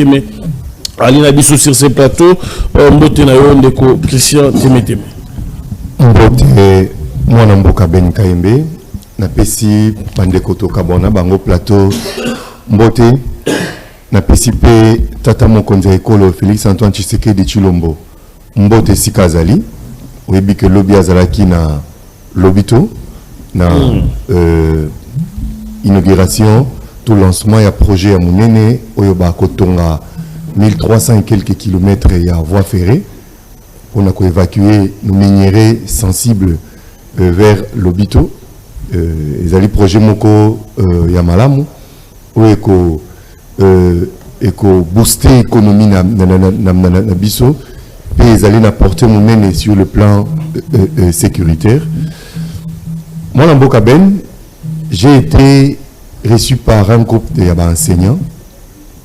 mais Alina Bissou sur ce plateau, Mbote Nayo Ndeko Christian Temeteme. Mbote Mwana Mboka Ben Kaembe, na pesi Bandeko Tokabona, bango plateau Mbote, na pesi pe Tata Mokonza Ekolo Félix Antoine Tshisekedi Chilombo. Mbote Sikazali, oyebi ke lobi azalaki na lobito, na inauguration, tout lancement ya projet ya Munene, oyoba kotonga 1300 et quelques kilomètres et à voie ferrée. On a évacué nos minéraux sensibles vers l'Obito. Ils allaient projet Moko Yamalamu. Où éco booster l'économie na biso. Et ils allaient apporter mon nez sur le plan sécuritaire. Moi, dans Bokaben, j'ai été reçu par un groupe d'enseignants.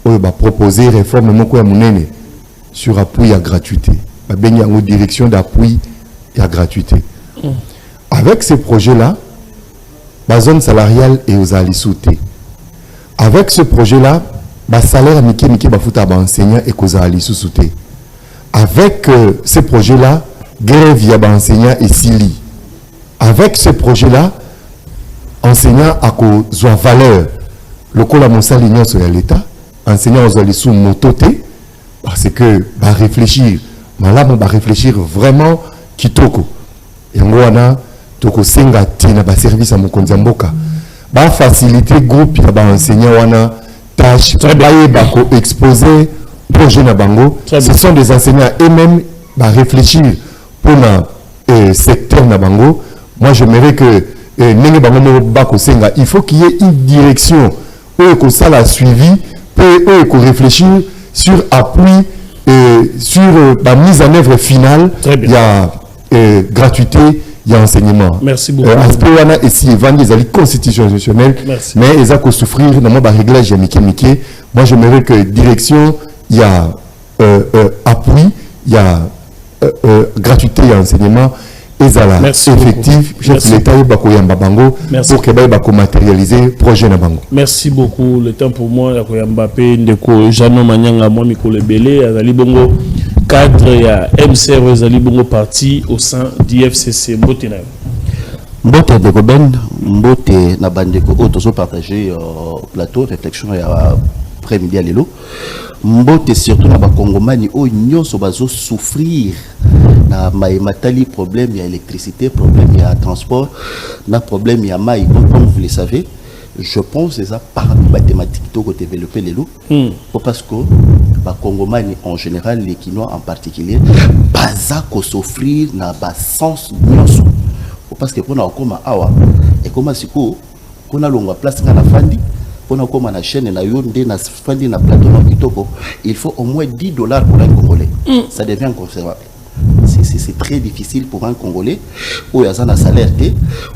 On va proposer réforme sur appui à gratuité. Il y a une direction d'appui à gratuité. Avec ces projets-là, la zone salariale est aux alisoutés. Avec ce projet-là, le salaire est enseignant et aux alisoutés. Avec ce projet-là, grève y a enseignant et sili. Avec ce projet-là, enseignant à cause de valeur. Le col à mon salaire sur l'État. Enseignants aux alissous mototé parce que va réfléchir malama va réfléchir vraiment kitoko et ngwana toko senga tina ba service à Mokonza Mboka ba faciliter groupe ya ba enseignants wana tâche travailler ba ko exposer projet na bango. Ce sont des enseignants eux-mêmes va réfléchir pour le secteur na bango. Moi j'aimerais que nenge bango ba ko senga il faut qu'il y ait une direction où que ça la suivi eux qu'on réfléchit sur appui sur la mise en œuvre finale. Il y a gratuité, il y a enseignement. Merci beaucoup. Aspect wana ici évangile les constitutionnels, mais ils ont souffrir dans mon réglage ya Mickey. Moi j'aimerais que direction il y a appui, il y a gratuité, il y a enseignement. Merci effectif, l'État pour que matérialiser le projet na bango. Merci beaucoup. Le temps pour moi, la Mbappé, Ndeko, Jano Manyanga, moi, Mikole Belé, Azali Bongo, cadre, il y a MCR, Azali Bongo parti au sein d'IFCC. Mbote na Mbote de Goben, Mbote na Bandeko, autres ont partagé plateau, réflexion et après-midi à l'élo. Mbote surtout na Bakongomani, oh, nyon so bazo souffrir. Na matali problème, il y a électricité, problème, il y a transport, na problème, il y a maï, comme vous le savez. Je pense que ça par mathématiques tout développer les loups. Parce que les Congomani en général, les Quinois en particulier, pas à s'offrir na bas sens nyonso. Parce que pour na comme awa et comme si qu'on a longue place dans la fandi, pour na comme na chaîne na yonde na fandi na plateau na kitoko, il faut au moins $10 pour un Congolais. Ça devient inconcevable. C'est très difficile pour un Congolais où il y a un salaire,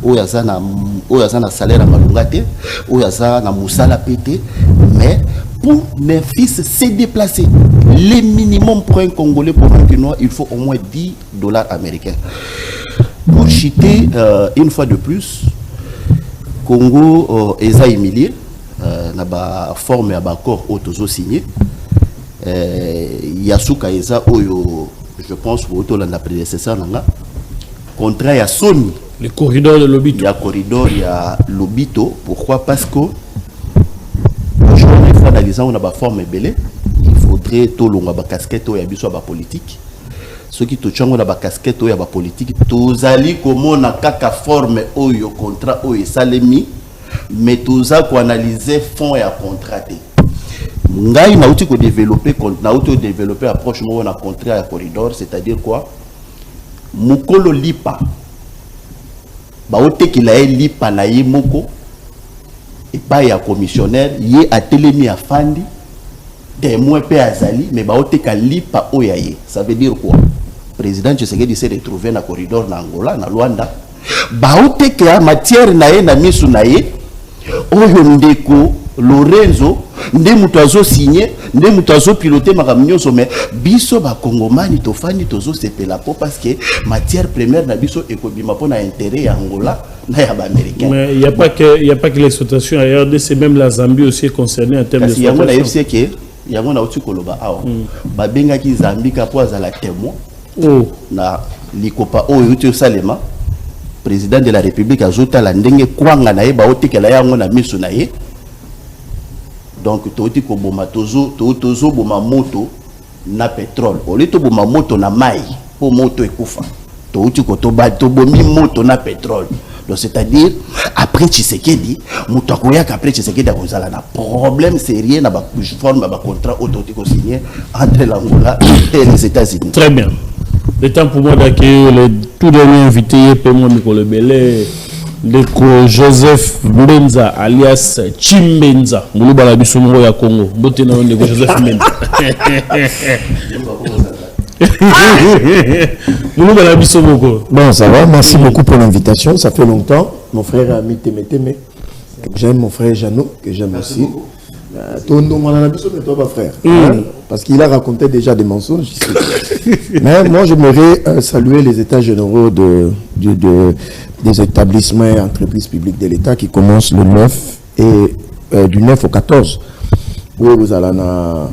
où il y a un salaire à Malungate, où il y a un moussala pété, mais pour mes fils se déplacer, le minimum pour un Congolais, pour un Quinois, il faut au moins $10 américains. Pour chiter une fois de plus, Congo est humilié, na ba forme à accord auto signé, Yasuka Eza Oyo. Je pense que la prédécesseur n'a contrat à Sony. Le corridor de l'Obito. Il y a corridor, il y a l'Obito. Pourquoi? Parce que aujourd'hui, il faut analyser on a une forme belée. Il faudrait tout le monde casquette ou y a besoin de politique. Ceux qui touchent on a une casquette ou y a politique. Tous allez comme on a caca forme ou y contrat ou y salemi, mais tous à quoi analyser fond et à contrater. Ngai na outil ko développer approche mo na contrat à corridor, c'est-à-dire quoi mukolo lipa ba ote ki la lipa na ye moko et pas ya commissionnaire yé a telemi a fandi témoin pe azali mais ba ote ka lipa oyaye. Ça veut dire quoi? Président Tshisekedi s'est retrouvé na corridor na Angola na Luanda ba ote ka matière na ye na misu na ye oyo ndeko Lorenzo nde mutazo signé nde mutazo piloter makamnyoso mais biso ba Congomani tofani tozo sepela po parce que matière première na biso ekobima po na intérêt ya Angola na ya ba américain. Mais il y a pas que l'exploitation ailleurs, c'est même la Zambie aussi concernée en termes d'exploitation. Parce que yango na uti koloba awa babenga ki Zambika po azala témoin na likopa oyo uti salema président de la République azota la ndenge kwanga na ye ba otikela yango na miso na ye. Donc toti ko boma tozo boma moto na pétrole au lieu to boma moto na mai po moto ekufa toti ko to bomi moto na pétrole. Donc c'est-à-dire après Tshisekedi moto akoyaka après Tshisekedi akozala na problème sérieux na ba forme ba contrat autotique signé entre l'Angola et les États-Unis. Très bien. Le temps pour moi d'accueillir le tout dernier invité Pemo Mikolo Belé de Joseph Mbenza alias Chimbenza Muluba la Bisongo ya Congo. Bote na ndeko Joseph Mbenza. Muluba la Bisongo. Bon, ça va, merci beaucoup pour l'invitation, ça fait longtemps. Mon frère a mis Teme, j'aime mon frère Jeannot, que j'aime aussi. Toi, frère, parce qu'il a raconté déjà des mensonges. Mais moi, j'aimerais saluer les états généraux des établissements et entreprises publiques de l'État qui commencent le 9 et du 9 au 14. Où vous allez dans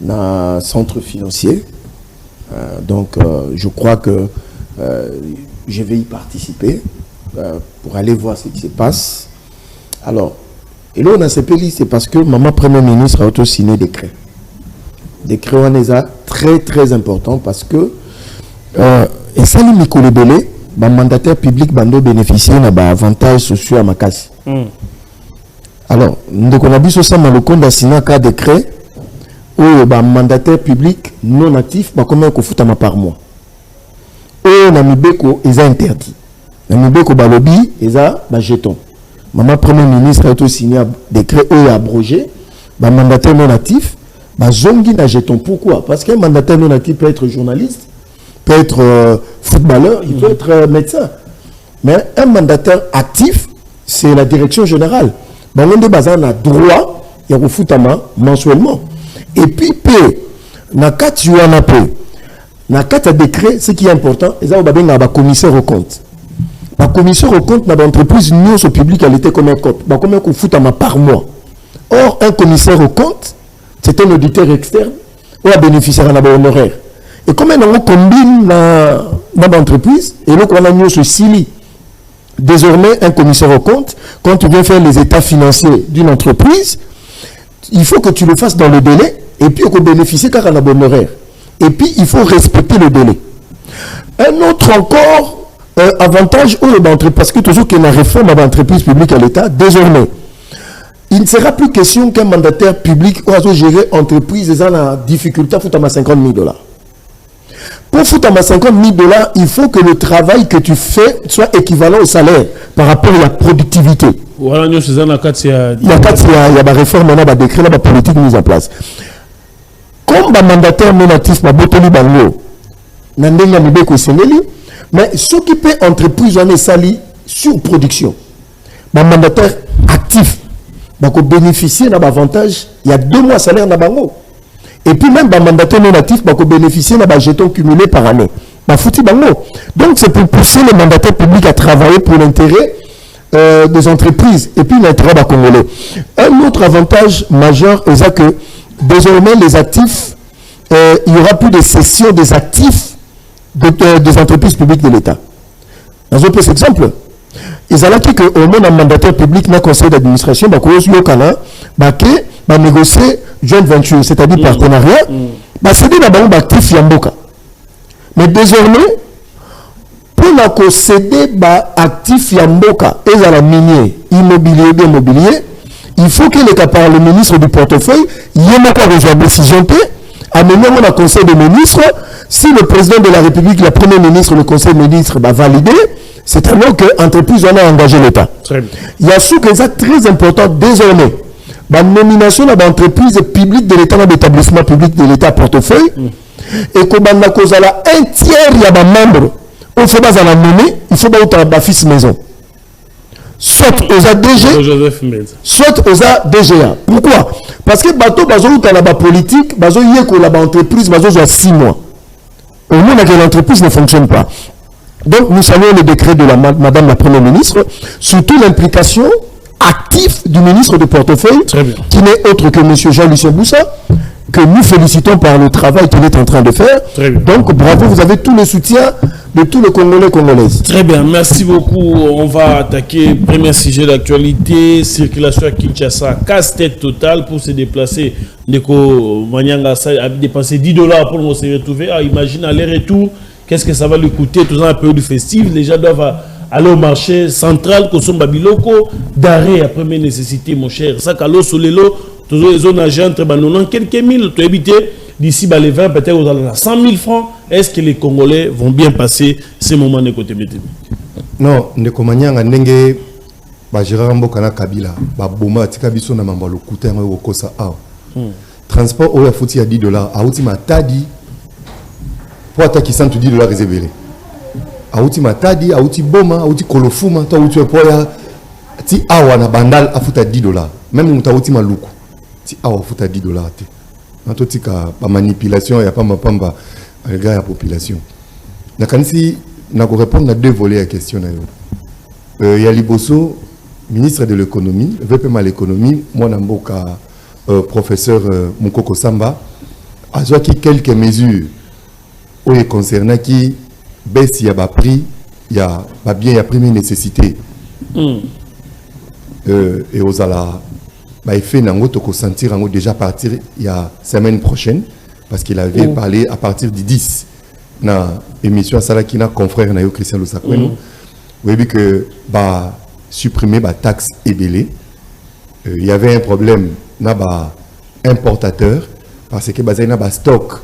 un centre financier. Donc, je crois que je vais y participer pour aller voir ce qui se passe. Alors, et là, on a CPLI, c'est parce que maman Premier ministre a auto-signé des décrets. Des décrets, on les a très, très importants parce que, et ça, les Mikolebele, les mandataires publics vont bénéficier d'avantages sociaux à Makasi. Alors, nous avons vu ça dans le compte d'assigner un décret où les mandataires publics non actifs, combien qu'on fout par mois. Et on a mis Beko, ils ont interdit. On a mis Beko Balobi, ils ont jeton. Maman Premier ministre a auto signé un décret où abrogé, un mandataire non actif, zongi na jeton. Pourquoi? Parce qu'un mandataire non actif peut être journaliste, peut être footballeur, il peut être médecin. Mais un mandataire actif, c'est la direction générale. On a droit, il y a foutama mensuellement. Et puis, na quatre décret, ce qui est important, c'est qu'il y a un commissaire au compte. La commission au compte dans l'entreprise, nous, au public, elle était comme un cop. Combien qu'on fout par mois. Or, un commissaire au compte, c'est un auditeur externe ou un bénéficiaire en honoraire. Et comment on combine dans l'entreprise, et là, on a nous ce CILI. Désormais, un commissaire au compte, quand tu viens faire les états financiers d'une entreprise, il faut que tu le fasses dans le délai, et puis on bénéficie car on a bon horaire. Et puis, il faut respecter le délai. Un autre encore, avantage parce que toujours qu'il y a une réforme à l'entreprise publique à l'État, désormais, il ne sera plus question qu'un mandataire public ou gérer entreprise et en difficulté à foutre à 50 000 $. Pour foutre à 50 000 $, il faut que le travail que tu fais soit équivalent au salaire par rapport à la productivité. Voilà, nous sommes dans il y a des réformes, il y a des décrets, des politiques mises en place. Comme un mandataire non actif, mais ce qui peut entreprise en sali sur production, un mandataire actif, donc bénéficier d'un avantage, il y a 2 mois de salaire dans bango. Et puis même un mandataire non actif, donc bénéficier d'un jeton cumulé par année. Donc c'est pour pousser les mandataires publics à travailler pour l'intérêt des entreprises et puis l'intérêt des Congolais. Un autre avantage majeur est que désormais les actifs, il n'y aura plus de cession des actifs des entreprises publiques de l'État. Dans un petit exemple, ils ont dit qu'au moins un mandataire public dans le conseil d'administration, va négocier joint venture, c'est-à-dire partenariat, c'est des actifs Yamboka. Mais désormais, pour céder actifs Yamboka et à la minier, immobilier, il faut que le ministre du portefeuille y ait encore une décision amener au conseil des ministres. Si le président de la République, le premier ministre, le conseil des ministres va valider, c'est alors que l'entreprise en a engagé l'État. Il y a ce qui est très important désormais. La nomination de l'entreprise publique de l'État dans l'établissement public de l'État portefeuille, et que un tiers il y a des membres, on fait pas la nommer, il faut pas la fils maison. Soit aux ADG, soit aux DGA. Pourquoi? Parce que bateau bazo dans la politique, bazo yeko la entreprise, bazo 6 mois. Au moins que l'entreprise ne fonctionne pas. Donc nous saluons le décret de Madame la Première ministre, surtout l'implication active du ministre de portefeuille, qui n'est autre que M. Jean-Lucien Boussa, que nous félicitons par le travail qu'il est en train de faire. Très bien. Donc, bravo, vous avez tout le soutien de tous les Congolais, Congolaises. Très bien, merci beaucoup. On va attaquer le premier sujet d'actualité. Circulation à Kinshasa, casse-tête total pour se déplacer. Ndeko Manyanga a dépensé $10 pour se retrouver. Ah, imagine aller-retour, qu'est-ce que ça va lui coûter tout dans la période festive. Les gens doivent aller au marché central, Kosomba Biloko, d'arrêt à première nécessité, mon cher. Ça, Kalo, Solelo, tous les zones agentes, quelques mille, tu habites d'ici les 20, peut-être aux 100 000 francs. Est-ce que les Congolais vont bien passer ces moments de côté météo? Non, Ndeko Manyanga ndenge Gérard Mbokana Kabila, Boma Tikabiso na mambalo kuta ngo kosa a. Transport au fouti à $10, a ultima tadi pour attaquer $110 réservé. A ultima tadi, a ulti boma, a ulti kolofuma, ta ulti poya ti awa na bandal a futa $10. Même muta ultima luku. Ti awa futa $10 te. Natotika ba manipulation ya pamba pamba regard la population. Na kanisi na ko répondre à deux volets à la question na yo. Ya liboso ministre de l'économie, VPM à l'économie, moi namboka professeur Mukoko Samba a qui quelques mesures où est concerné qui baisse ya ba prix, ya ba bien ya première nécessité. Et aux ala bah, effet nango toko sentir nango déjà partir il y a semaine prochaine parce qu'il avait parlé à partir du 10 na émission Salakina confrère na yo Christian Lusakweno. Vous avez vu que bah supprimer bah taxe ébélé. Il y avait un problème na bah importateur parce que bah na bah stock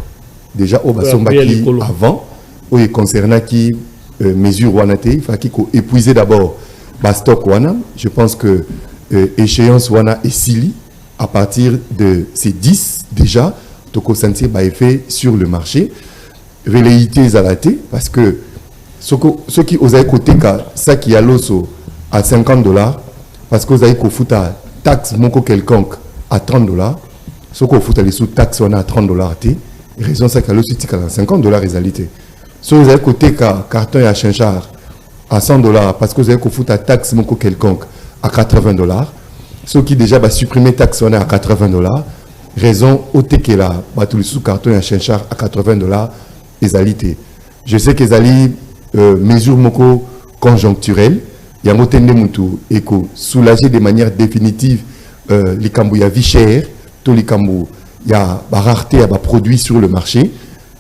déjà au basombaki avant où il concernait qui mesure wanate il faut qu'il épuiser d'abord bah stock wana. Je pense que échéance wana et sili à partir de ces 10 déjà toko sentir bah effet sur le marché velléité zalaté parce que ceux qui osent côté ça qui a l'osso à $50 parce que vous avez qu'au foot à taxe moko quelconque à $30 ce qu'on fout à les sous taxes on a à $30 té raison ça qu'à l'osso tika à $50 réalité ceux vous avez côté carton et à chinchard à $100 parce que vous avez qu'au foot à taxe moko quelconque à $80. Ceux qui déjà va supprimer taxe on est à $80. Raison au que là, bah tous les sous carton et chinchard à $80 ezalité. Je sais que ezali mesure moko conjoncturelle. Il y a motende mutu éco soulager de manière définitive les cambou ya vie chère, tous les cambou il y a rareté à produits sur le marché,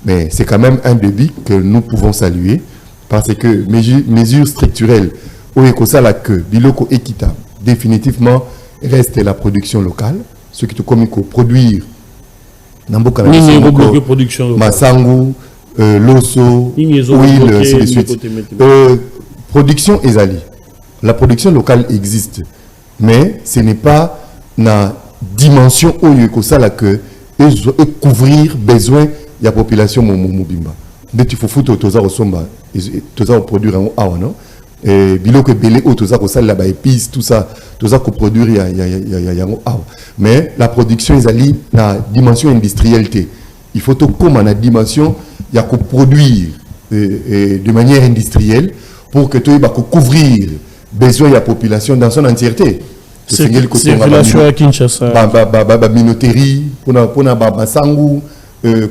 mais c'est quand même un débit que nous pouvons saluer parce que mesures structurelles au écosala que biloko équitable définitivement reste la production locale ce qui te comme produire namboka na production locale masangu loso huile ainsi de suite production ezali la production locale existe mais ce n'est pas na dimension au écosala que couvrir besoin de la population mobimba dès il faut foutre toza resomba toza produire en awa non et biloko belé au toza ko sala ba épices tout ça toza ko produire ya mais la production ezali na dimension industrielle il faut tout comme na dimension ya ko produire de manière industrielle pour que tu ba ko couvrir besoin de la population dans son entièreté. C'est circulation à Kinshasa ba minoterie pona ba sangu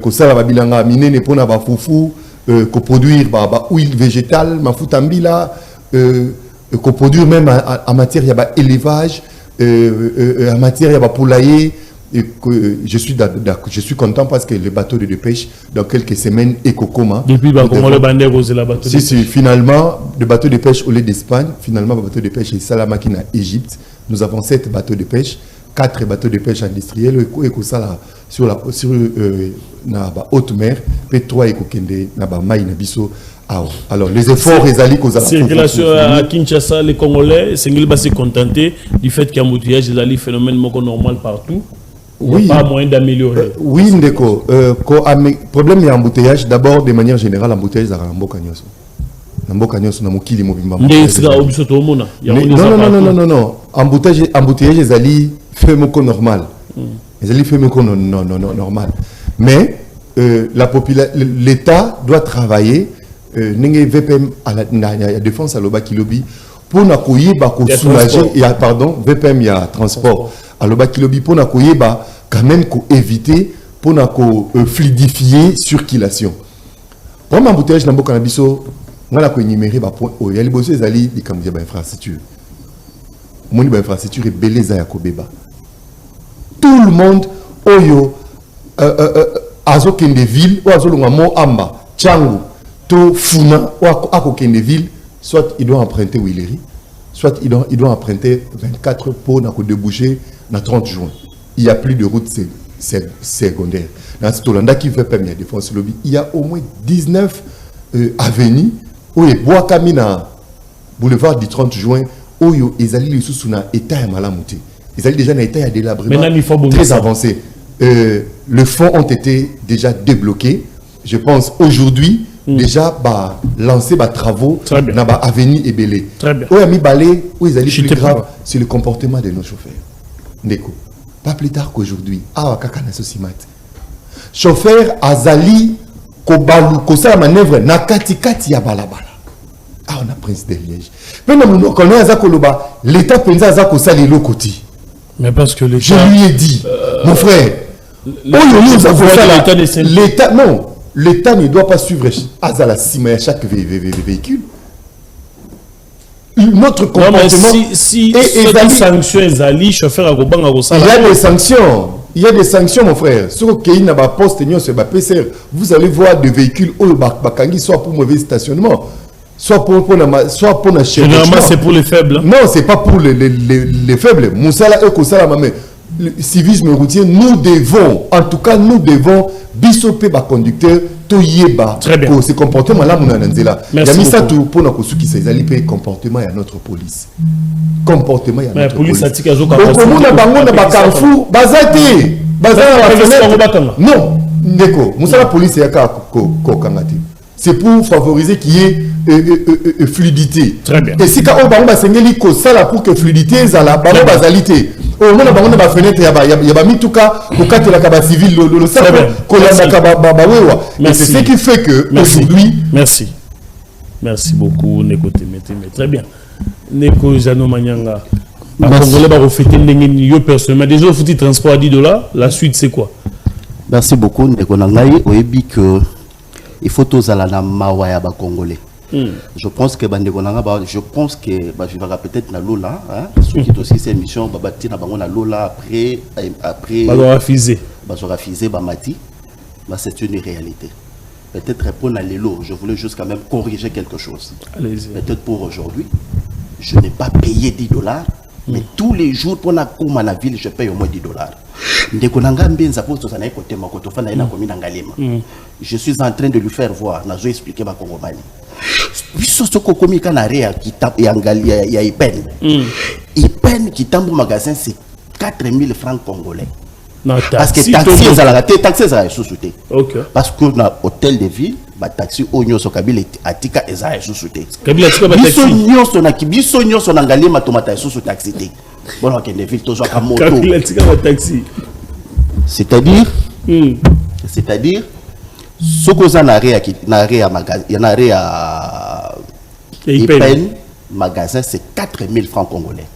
ko sala ba bilanga minene pona ba fufu ko produire ba huile végétale mafuta mbila qu'on produire même en matière de élevage, en matière de poulailler. Je suis content parce que le bateau de pêche, dans quelques semaines, est coma. Depuis comment le bandé rose la bateau si, finalement, le bateau de pêche au lait d'Espagne, finalement, le bateau de pêche est Salamaki en Égypte. Nous avons 7 bateaux de pêche, 4 bateaux de pêche industriels, et sur la haute mer, et 3 et na maï na biso. Alors, les efforts, les alliés aux circulation à Kinshasa, les Congolais, c'est qu'ils vont se contenter du fait qu'il y a un embouteillage, les alliés phénomène normal partout. Oui. Il n'y a pas moyen d'améliorer. Oui, Ndeko. Problème, il y a embouteillage. D'abord, de manière générale, embouteillage, c'est un Mbokanyoso. Mbokanyoso, na mokili mobimba. Non. Embouteillage, les alliés fait moko normal. Les alliés fait moko normal. Mais l'État doit travailler. N'engé VPM à la défense à l'Oba Kilobi pour n'accueillir soulager VPM il y a transport à l'Oba Kilobi pour n'accueillir quand même éviter pour fluidifier circulation. Pour m'embouteillage dans le cannabiso, on a énuméré les points. Il y a les besoins des infrastructures. Mon infrastructure est belle à Yakobeba. Tout le monde, oyo, azo kende ville, ou azo longamo amba, Tchangu, to Funa, ou ako kende ville, soit il doit emprunter Willery, soit il doit emprunter 24 pour déboucher dans 30 juin. Il n'y a plus de route secondaire. Dans ce Tolanda qui veut permettre la défense lobby, il y a au moins 19 avenues où il y a Kamina, boulevard du 30 juin, où ils allaient les sous-sous état malamouté. Ils allaient déjà dans l'état de délabrement très avancé. Les fonds ont été déjà débloqués. Je pense aujourd'hui, déjà lancer des travaux dans l'avenue Ebélé. Très bien. Où il y a mis balai, où ils allaient plus grave sur le comportement de nos chauffeurs. Ndeko. Pas plus tard qu'aujourd'hui. Ah, kakana sosimat. Chauffeur Azali Kobalu Kosa manœuvre na kati ya balabala. Ah, on a prince de Liège. Mais nous connaissons Azakoloba. L'État pensa Azakosa les lokoti. Mais parce que l'État. Je lui ai dit, mon frère. L'État, non. L'État ne doit pas suivre Azala Sima à chaque véhicule. Notre comportement. Non, mais si des sanctions, Zali, chauffeur à Goban, il y a des sanctions. Il y a des sanctions, mon frère. Sur le n'a pas poste, vous allez voir des véhicules où soit pour mauvais stationnement, soit pour généralement, c'est pour les faibles. Non, c'est pas pour les faibles. Moussala et Kosala, mais le civisme routier, nous devons, en tout cas, nous devons bisoper les conducteurs. Très bien. Ce comportement-là, il y a mis ça tout pour nous qui s'est comportement à notre police. Comportement à notre police. Donc, on a Carrefour, Bazati, non, Ndeko, la police est c'est pour favoriser qu'il y ait fluidité. Très bien. Et si quand on va s'engager pour que fluidité, ça la bazalité. Au moment où on a fenêtre, il y a mis tout cas au cas de la civile, le c'est ce qui fait que aujourd'hui. Merci. Merci beaucoup, Neko Temete. Très bien. Neko Jano Manyanga. Les Congolais vont fêter les personnellement. Déjà, il faut que transport à $10. La suite, c'est quoi? Merci beaucoup, Neko Nangaï. Oyebi que il faut tous aller na mawaya ba Congolais. Je pense que je pense que je vais peut-être na Lola, ce qui est aussi cette mission babati na bango na Lola après refusé mati, c'est une réalité. Peut-être répondre à l'élo, je voulais juste quand même corriger quelque chose. Peut-être pour aujourd'hui, je n'ai pas payé $10, mais tous les jours pour la cour la ville, je paye au moins $10. Je suis en train de lui faire voir, je vais expliquer ma Congomani. Ipen qui tambour magasin, c'est 4000 francs congolais. Parce que taxi est sous-souté. Parce que dans l'hôtel de ville, taxi oignon sur Kabila Atika est sous-souté. Biso nyo son angali matomata sous taxi. Bon, ok, les villes toujours à moto. C'est-à-dire, ce que ça n'a magasin, c'est 4000 francs congolais.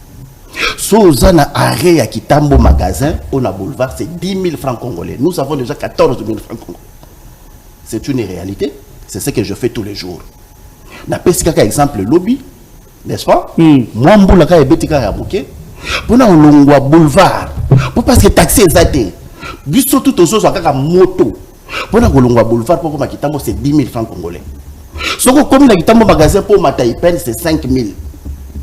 Si vous avez un arrêt à Kitambo magasin, on a boulevard, c'est 10 000 francs congolais. Nous avons déjà 14 000 francs congolais. C'est une réalité. C'est ce que je fais tous les jours. Na pesika exemple lobby, n'est-ce pas? Moi, mboulaka et betika ya bouquet. Pour na longwa boulevard. Pour parce que taxi est zaté. Biso tout aux choses à moto. Pour na longwa boulevard pour ma Kitambo c'est 10 000 francs congolais. Si vous avez un Kitambo magasin pour ma Taïpen, c'est 5 000.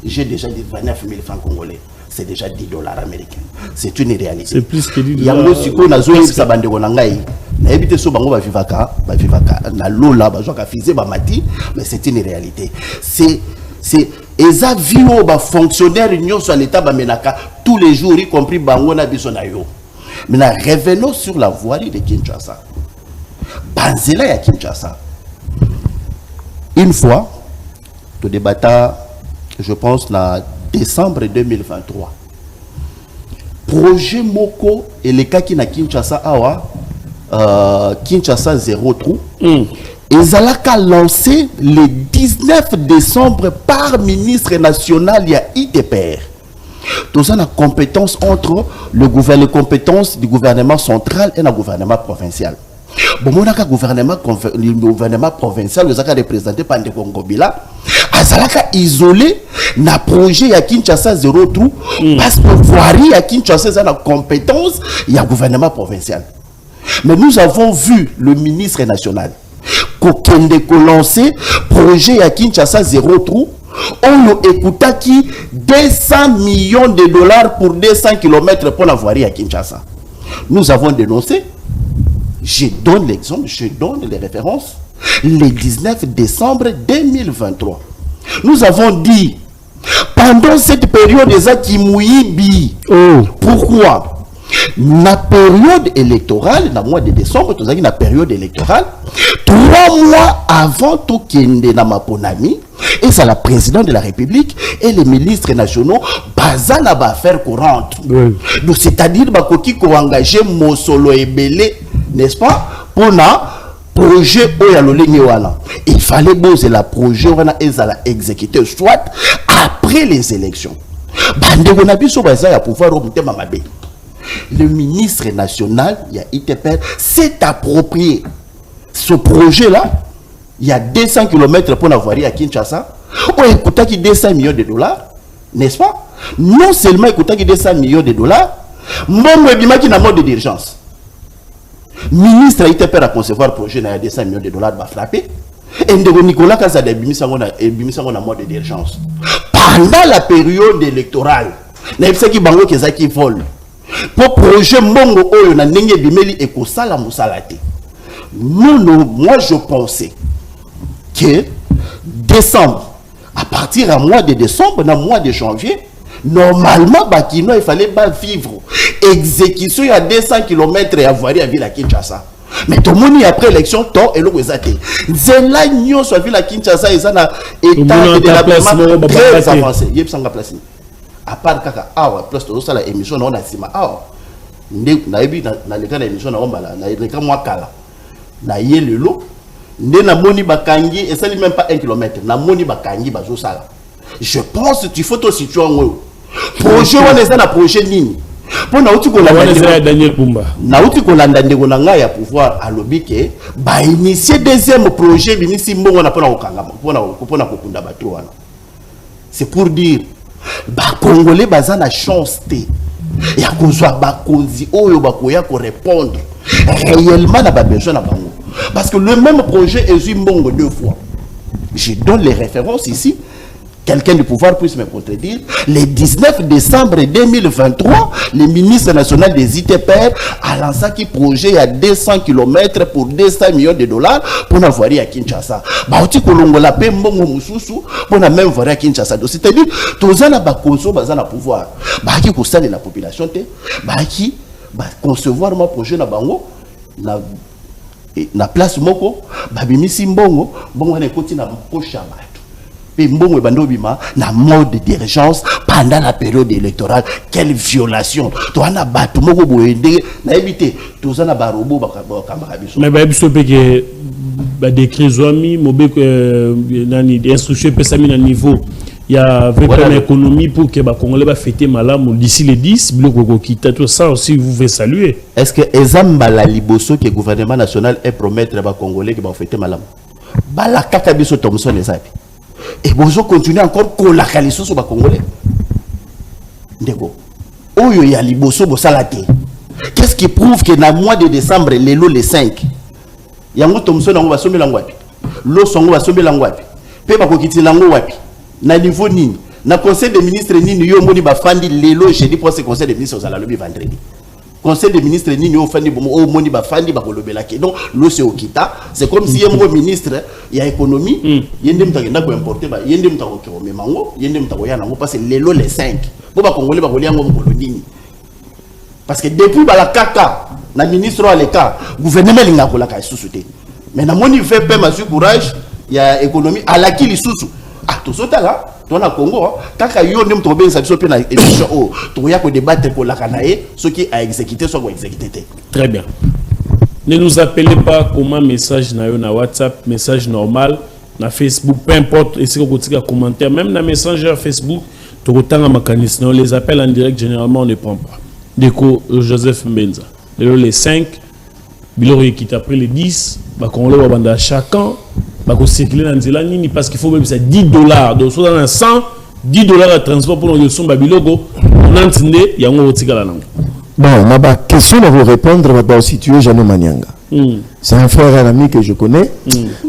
J'ai déjà dit 29 000 francs congolais. C'est déjà $10 américains. C'est une réalité. C'est plus que $10. Yango siko na zo yebisa bandeko na ngai. Na ebite so bango ba vivaka na lola ba joka fize ba mati, mais c'est une réalité. C'est eza vio ba fonctionnaire union sur l'état ba menaka tous les jours y compris bango na biso na yo. Maintenant revenons sur la voirie de Kinshasa. Banzela ya Kinshasa. Une fois le débattant, je pense en décembre 2023, projet Moko et les cas qui na Kinshasa awa Kinshasa 0 trou ils allaient lancer le 19 décembre par ministre national il y a ITPR Tout ça, la compétence entre les compétences du gouvernement central et le gouvernement provincial. Bon, le gouvernement provincial, nous avons représenté par Ndeko Ngobila, azalaka isolé na projet ya Kinshasa zéro trou parce que voirie ya Kinshasa a la compétence il y a gouvernement provincial. Mais nous avons vu le ministre national qu'on lancé projet ya Kinshasa zéro trou. On a écouté qui 200 millions de dollars pour 200 km pour la voirie à Kinshasa. Nous avons dénoncé, je donne l'exemple, je donne les références, le 19 décembre 2023. Nous avons dit, pendant cette période des Akimouibi, pourquoi? La période électorale, dans le mois de décembre, nous avons la période électorale, 3 mois avant tout Kende na Maponami, et c'est la présidente de la République et les ministres nationaux, bazana ba affaire courante. Donc c'est-à-dire bakoki ko engagé Mosolo Ebele, n'est-ce pas, pour na projet oyalolenge wana. Il fallait poser la projet wana ezala exécuter soit après les élections. Bande ko na biso bazaya pouvoir remonter mamabe. Le ministre national, il y a ITPR, s'est approprié ce projet-là. Il y a 200 km pour la voirie à Kinshasa. On écoute qui 200 millions de dollars, n'est-ce pas? Non seulement écoute qui 200 millions de dollars, mais qui n'a mode d'urgence. Ministre ITPR a concevoir le projet à 200 millions de dollars, va frapper. Et Nicolas Kazade a mis en mode d'urgence. Pendant la période électorale, il y a qui volent. Pour projet Mongo Oyo na Nenge Bimeli et Kosala Moussalate. Moi je pensais que décembre, à partir du mois de décembre, dans le mois de janvier, normalement, Bakino, il fallait vivre exécution à 200 km et avoir à ville à Kinshasa. Mais tout le monde après l'élection, tant et l'eau est athée. Zela Nyon soit ville à Kinshasa, ils ont un état de développement très avancé. Il y a place. À part kaka awa plus to ça la émission on a sima awa na ebi na le cas de émission na ombala na le cas moi kala na yelelo nde na moni bakangi et ça même pas 1 km na moni bakangi bazo sala. Je pense que tu faut te situer en haut projet on est na projet nini pour na uti ko la Daniel Pumba na uti ko landa ndeko na nga ya pouvoir à lobike ba initier deuxième projet binisi mbongo na pona kokanga pona kokunda bato wana. C'est pour dire ba Congolais baza na chance te ya kozwa bakonzi oyo bakoya ko répondre réellement na ba besoin na bango parce que le même projet est eu mbongo 2 fois. Je donne les références ici. Quelqu'un du pouvoir puisse me contredire. Le 19 décembre 2023, le ministre national des ITPR a lancé un projet à 200 km pour 200 millions de dollars pour avoir à Kinshasa. Baouti Kolongola pe mbongo mususu pour na même voir à Kinshasa. C'est-à-dire tous en a ba konso bazan na pouvoir. Ba ki ko sale la population te, ba ki ba concevoir mon projet na bango na place moko ba bimisi mbongo bongo na koti na poche ba. Et mbongo bandobima na mode d'urgence pendant la période électorale. Quelle violation! Toi na batu moko boende na éviter tous na barobo bakamba biso. Mais ba biso pe que ba décret zoami mobe nani instruction pesami na niveau il y a une économie pour que ba Congolais ba fêter malamu d'ici les 10 biloko kita tout ça aussi vous pouvez saluer. Est-ce que ezamba la liboso que le gouvernement national est promettre ba Congolais que ba fêter malamu? Bala kaka biso Thomson ezapi. Et vous continuez encore à la qualité sur les Congolais. Oyo ya liboso bosalate. Qu'est-ce qui prouve que dans le mois de décembre, le 5, yango Thomson on va sommer l'angwapi. Lo songo va sommer l'angwapi. Pe ba kokiti lango wapi. Na niveau nini. Na conseil des ministres nini yo moni ba fandi lelo jeudi pour ce conseil des ministres aux alalobi vendredi. Conseil des ministres ni au fandi au moni ba fandi ba kolobela ke donc lo c'est okita c'est comme si yemo ministre ya économie yende mutagenda ko importer ba yende mutako ko memango yende mutako yana ngo parce lelo les 5 bo ba congolais ba koliango mkolonini parce que depuis ba la kaka na ministre à l'état gouvernement linga ko la ka susute mais na moni fait pas ma courage ya économie à la ki li susu ah tout ça là dans le Congo, quand il y a un homme qui a été débattre pour la Canaïe, ce qui a exécuté, soit exécuté. Très bien. Ne nous appelez pas comme un message na WhatsApp, message normal, na Facebook, peu importe, et si vous avez un commentaire, même dans Messenger Facebook, Tokotanga Makanisno, on les appelle en direct, généralement on ne les prend pas. Déco Joseph Mbenza. Les 5, Bilori qui t'a pris les 10, on les va chacun, on circuler dans Zélani parce qu'il faut même ça $10. Donc, soit dans 100, $10 de transport pour nous, son babilogo, on a entendu, il y a un autre tigala. Bon, ma question à vous répondre, on va situer Jano Manyanga. C'est un frère et un ami que je connais.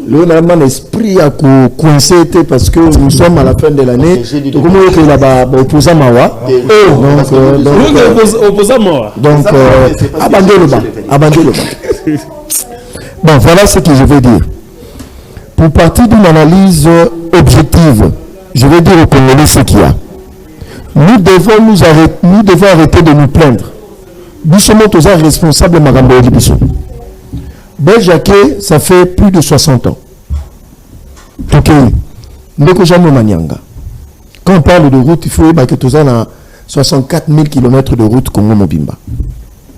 Le normalement l'esprit a coincé parce que nous sommes à la fin de l'année. Donc comment est-ce que là-bas opposant Mawa? Donc abandonne le bas. Bon, voilà ce que je veux dire. Pour partir d'une analyse objective, je vais dire au Congolais ce qu'il y a. Nous devons arrêter de nous plaindre. Nous sommes tous responsables de Magambo Edibiso. Beljaké, ça fait plus de 60 ans. Ok. Manyanga. Quand on parle de route, il faut que tous à 64 000 km de route Congo-Mobimba.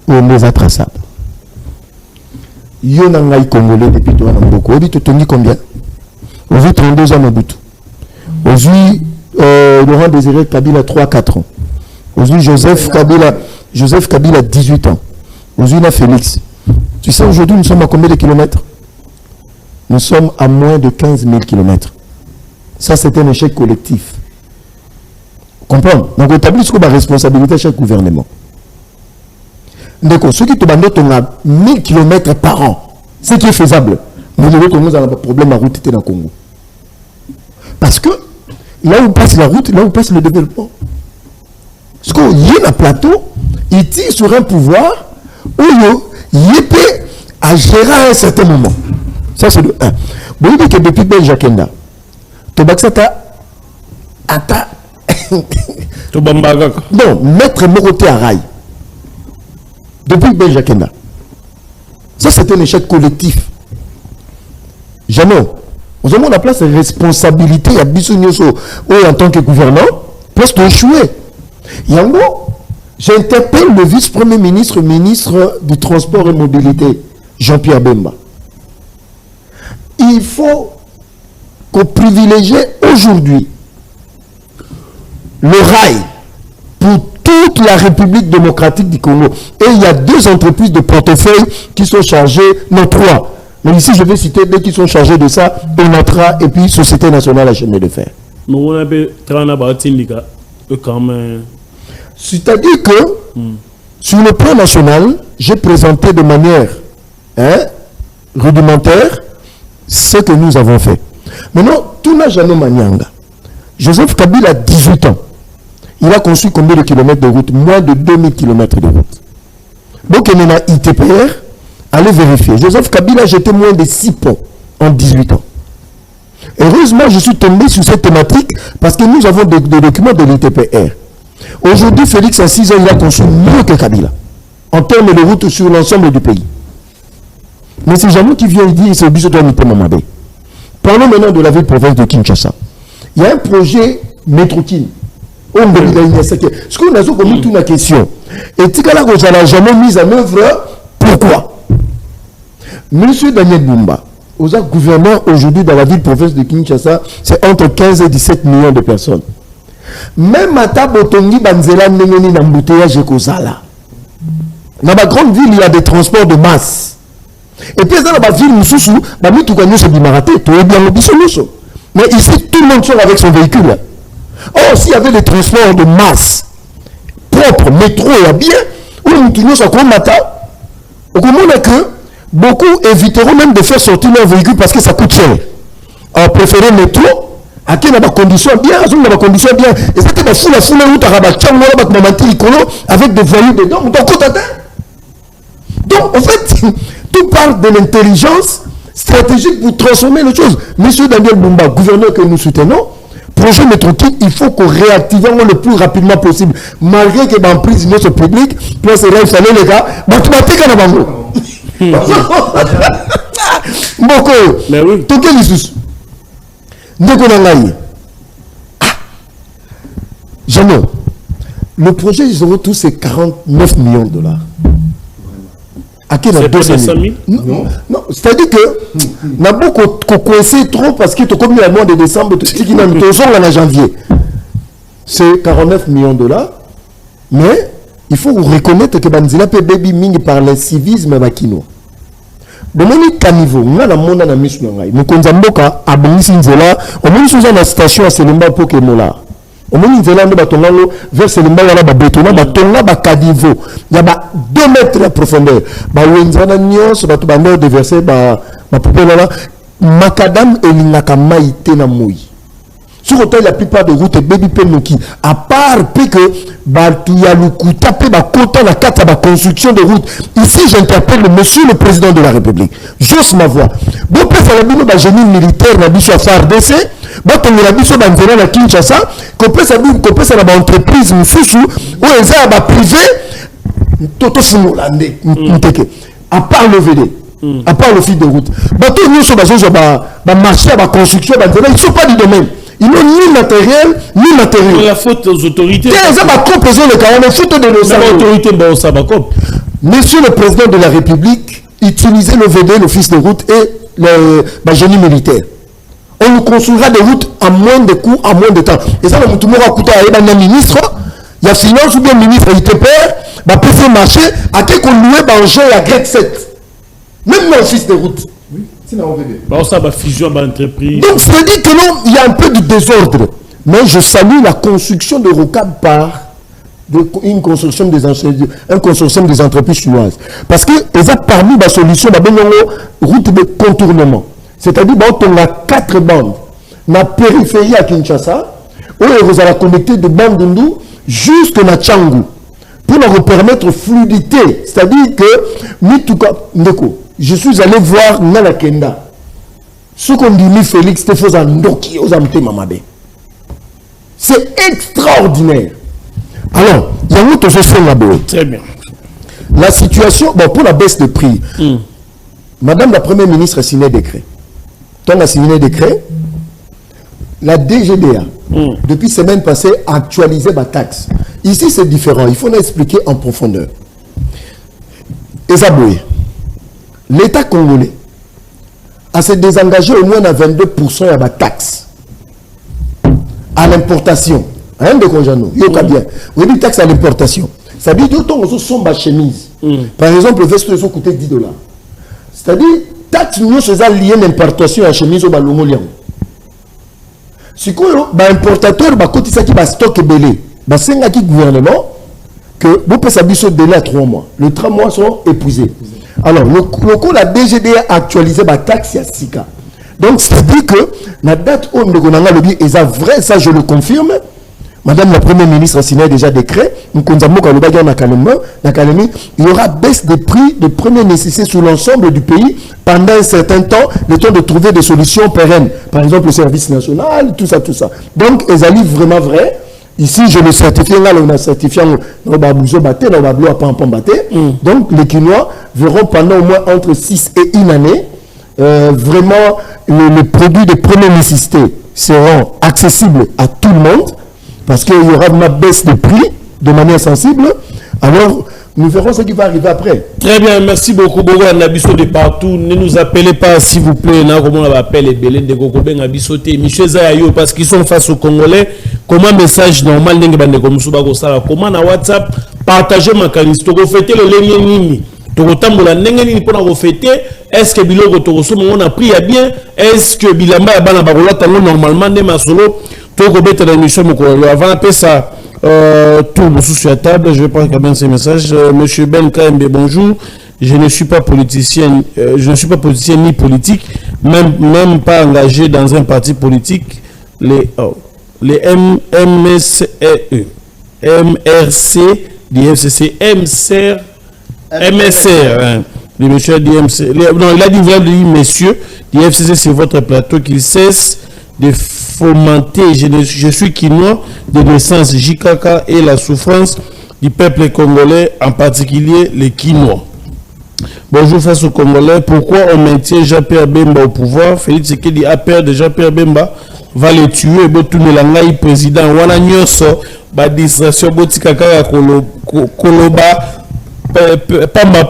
Au mauvais traçable. Yonangaï Congolais depuis toi dans beaucoup. Tu te combien? Aujourd'hui 32 ans Mobutu. Aujourd'hui Laurent Désiré Kabila 3-4 ans. Aujourd'hui Joseph Kabila 18 ans. Aujourd'hui la Félix. Tu sais, aujourd'hui, nous sommes à combien de kilomètres? Nous sommes à moins de 15 000 kilomètres. Ça, c'est un échec collectif. Comprends? Donc, on établit ce qu'on a responsabilité à chaque gouvernement. Donc, ceux qui te bandent, on a 1000 kilomètres par an. Ce qui est faisable. Mais nous avons un problème à route dans le Congo. Parce que là où passe la route, là où passe le développement. Parce qu'il y a un plateau, il tire sur un pouvoir où il peut à gérer à un certain moment. Ça, c'est le 1. Vous voyez que depuis Benjakenda, Tobaksata Ata. Non, maître Moroté à Rail. Depuis Benjakenda. Ça, c'est un échec collectif. Jamais. Nous avons la place de responsabilité à Bissonioso en tant que gouvernant, presque échoué. Yango. J'interpelle le vice-premier ministre, ministre du Transport et Mobilité, Jean-Pierre Bemba. Il faut qu'on privilégie aujourd'hui le rail pour toute la République démocratique du Congo. Et il y a 2 entreprises de portefeuille qui sont chargées, non 3. Mais ici, je vais citer 2 qui sont chargées de ça, Onatra et puis Société Nationale à Chemin de Fer. Mais on a quand même... C'est-à-dire que, sur le plan national, j'ai présenté de manière rudimentaire ce que nous avons fait. Maintenant, tout n'a jamais Manyanga. Joseph Kabila a 18 ans. Il a conçu combien de kilomètres de route? Moins de 2000 kilomètres de route. Donc, il y a ITPR. Allez vérifier. Joseph Kabila a jeté moins de 6 ponts en 18 ans. Heureusement, je suis tombé sur cette thématique parce que nous avons des documents de l'ITPR. Aujourd'hui, Félix, à 6 ans, il a conçu mieux que Kabila, en termes de route sur l'ensemble du pays. Mais c'est jamais qui vient dire c'est obligé de Mamabé. Parlons maintenant de la ville province de Kinshasa. Il y a un projet Métro-Kin. Ce qu'on a commis toute la question. Et Tikala Rosa n'a jamais mis en œuvre. Pourquoi? Monsieur Daniel Bumba, gouverneur aujourd'hui dans la ville province de Kinshasa, c'est entre 15 et 17 millions de personnes. Même à Tabotongi, Banzela, Nengeni, Nambouteya, Kozala. Dans ma grande ville, il y a des transports de masse. Et puis, dans la ville, nous sommes, c'est Bimaraté, tout est bien, mais ici, tout le monde sort avec son véhicule. Or, s'il y avait des transports de masse, propres, métro et à bien, où nous tournons sur le matin, au moment que beaucoup éviteront même de faire sortir leur véhicule parce que ça coûte cher. Alors, préférez métro. À qui on a des conditions bien, on a des conditions bien. Et c'était la foule où tu as avec des voyous dedans. Donc, en fait, tout parle de l'intelligence stratégique pour transformer les choses. Monsieur Daniel Bumba, gouverneur que nous soutenons, projet Métro-Kin, il faut qu'on réactive le plus rapidement possible. Malgré que dans prise notre public, puis c'est là, il fallait les gars, tu m'as piqué dans bango. Beaucoup. Mais oui. Tout quel est Jamais. Le projet, ils auront tous ces 49 millions de dollars. À qui c'est 200 000? Non. C'est-à-dire que n'a pas coincé trop parce que tu as commis le mois de décembre, tu sais qu'il y a en janvier. c'est 49 millions de dollars, mais il faut reconnaître que Banzila peut baby ming par le civisme bakino. De mon caniveau, on a la mona na misu ngai. Nous konzamboka abongisi nzela, on moni sous la station à Selemba pour que mola. On moni nzela ndo batongango vers Selemba wala ba betona batonga ba caniveau. Il y a 2 mètres de profondeur. Ba wenzana nyos ba to bando déverser ba popela là macadam elingaka maïté na moi. Sur la plupart des routes baby penoki à part que Batuyalukuta pe ba kota la carte ba construction de routes. Ici j'interpelle le monsieur le président de la République. J'ose ma voix. Bon peut faire bino ba génie militaire na biso FARDC, ba tongela biso ba nzela na Kinshasa, ko peut ça ba entreprise mususu ou eza ba privé toto simulande nteke. À part le VD, à part le fil de route. Bato nyonso bazo ba marché ba construction ba nzela, ils sont pas du domaine. Ils n'ont ni matériel, ni matériel. La faute aux autorités. Monsieur le président de la République utilisait le VD, le fils de route et le génie militaire. On nous construira des routes à moins de coûts, à moins de temps. Et ça, le Moutoumora Kouta a un ministre, il y a finance ou bien ministre ITPR, va passer marché à qui qu'on louait Banjé la Grec 7. Même le fils de route. Fusion d'entreprise. Donc, c'est-à-dire que non, il y a un peu de désordre. Mais je salue la construction de Rocab par un consortium des entreprises chinoises. Parce que, ils ont parmi la solution, la route de contournement. C'est-à-dire qu'on a 4 bandes. La périphérie à Kinshasa, où ils ont connecté de Bandundu jusqu'à Tchangou. Pour leur permettre fluidité. C'est-à-dire que, je suis allé voir Nalakenda. Ce qu'on dit Félix Tefosandoki aux Amté Mamabé. C'est extraordinaire. Alors, il y a une autre chose là-bas. Très bien. La situation, bon, pour la baisse de prix, Madame la Première ministre a signé un décret. Quand elle a signé un décret, la DGDA, depuis semaine passée, a actualisé ma taxe. Ici, c'est différent. Il faut l'expliquer en profondeur. Ezaboué. L'État congolais a se désengagé au moins à 22% à la taxe à l'importation. Rien de conjano. Il y a bien. Vous avez taxe à l'importation. Ça veut dire que nous sommes en chemise. Par exemple, le veste a coûté $10. C'est-à-dire, taxe nous sommes liés à l'importation à la chemise au Balomolian. Si l'importateur a stocké belé, c'est un gouvernement que vous pouvez s'habiller délai à 3 mois. Les 3 mois sont épuisés. Alors, la DGD a actualisé la taxe à Sika. Donc, c'est-à-dire que la date où nous avons le bien, est vrai, ça je le confirme. Madame la Première ministre a signé déjà décret. Il y aura baisse des prix de première nécessité sur l'ensemble du pays pendant un certain temps, le temps de trouver des solutions pérennes. Par exemple, le service national, tout ça, tout ça. Donc, ils allaient vraiment vrai. Ici, je le certifie, là, on a certifié, donc les Quinois verront pendant au moins entre 6 et 1 année, vraiment, les produits de première nécessité seront accessibles à tout le monde, parce qu'il y aura une baisse de prix de manière sensible. Alors, nous verrons ce qui va arriver après. Très bien, merci beaucoup. Bogo Nabiso de partout. Ne nous appelez pas, s'il vous plaît. Comment on appelle les Belé de Gogobe Nabiso T. Michel Zayayo, parce qu'ils sont face aux Congolais. Comment message normal n'engagez comme Soubago Sala. Comment na WhatsApp partager ma canisto. Vous fêtez le lien nini. Togotambola n'engagez pour nous fêter. Est-ce que Bilogo Togoso on a pris à bien? Est-ce que Bilamba et Bana Barola tango normalement ne masolo. Togobete la mission Mokolo. Avant après ça. Tout sur la table, je vais prendre quand même ces messages. Monsieur Ben KMB, bonjour. Je ne suis pas politicien, ni politique, même pas engagé dans un parti politique. Les MRC, DFCC, MSR, les messieurs DMC. Non, il a dit vraiment, messieurs, DFCC, c'est votre plateau qu'il cesse de fomenter. Je suis quinois de naissance JKK et la souffrance du peuple congolais, en particulier les Quinois. Bonjour face aux Congolais. Pourquoi on maintient Jean-Pierre Bemba au pouvoir? Félix Tshisekedi a peur de Jean-Pierre Bemba va le tuer. Botoune Langai, président. Wana Nyoso, ba distraction botikaka koloba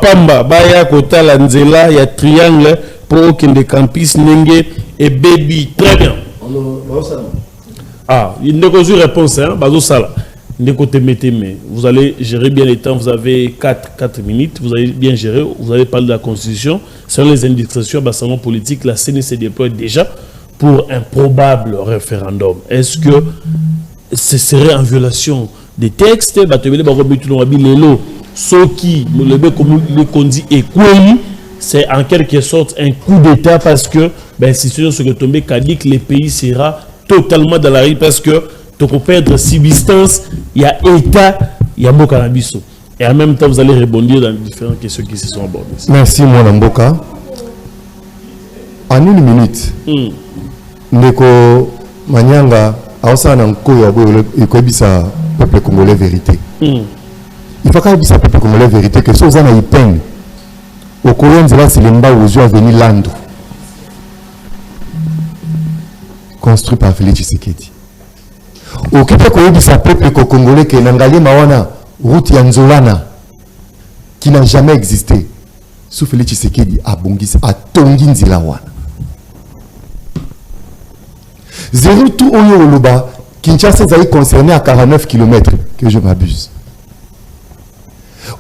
pamba baya kota la nzela ya triangle pour aucun des campus Nenge et Baby. Très bien. Ah, il n'y a pas réponse, hein, Bazo Sala. Vous allez gérer bien les temps, vous avez 4 minutes, vous allez bien gérer, vous allez parler de la Constitution. Selon les indications du salon politique, la CENI se déploie déjà pour un probable référendum. Est-ce que ce serait en violation des textes? C'est en quelque sorte un coup d'État parce que si ce que tombé dit que le pays sera totalement dans la rue parce que tu peux perdre subsistance, il y a État, il y a Mokanabiso. Et en même temps, vous allez rebondir dans différentes questions qui se sont abordées. Merci, moi, Namboka. En une minute, Ndeko Manyanga a aussi un peuple congolais vérité. Il faut qu'il y ait peuple congolais vérité que ceux qui ont peine au Coran de la Silemba aux yeux à venir l'Ando construit par Félix Tshisekedi. Au Kipé Koyebi sa peuple congolais que Nangali Mawana route Yanzolana qui n'a jamais existé sous Félix Tshisekedi à Bongis à Tongi Nzilawana. Zéro tout au Yoloba Kinshasa est concerné à 49 km que je m'abuse.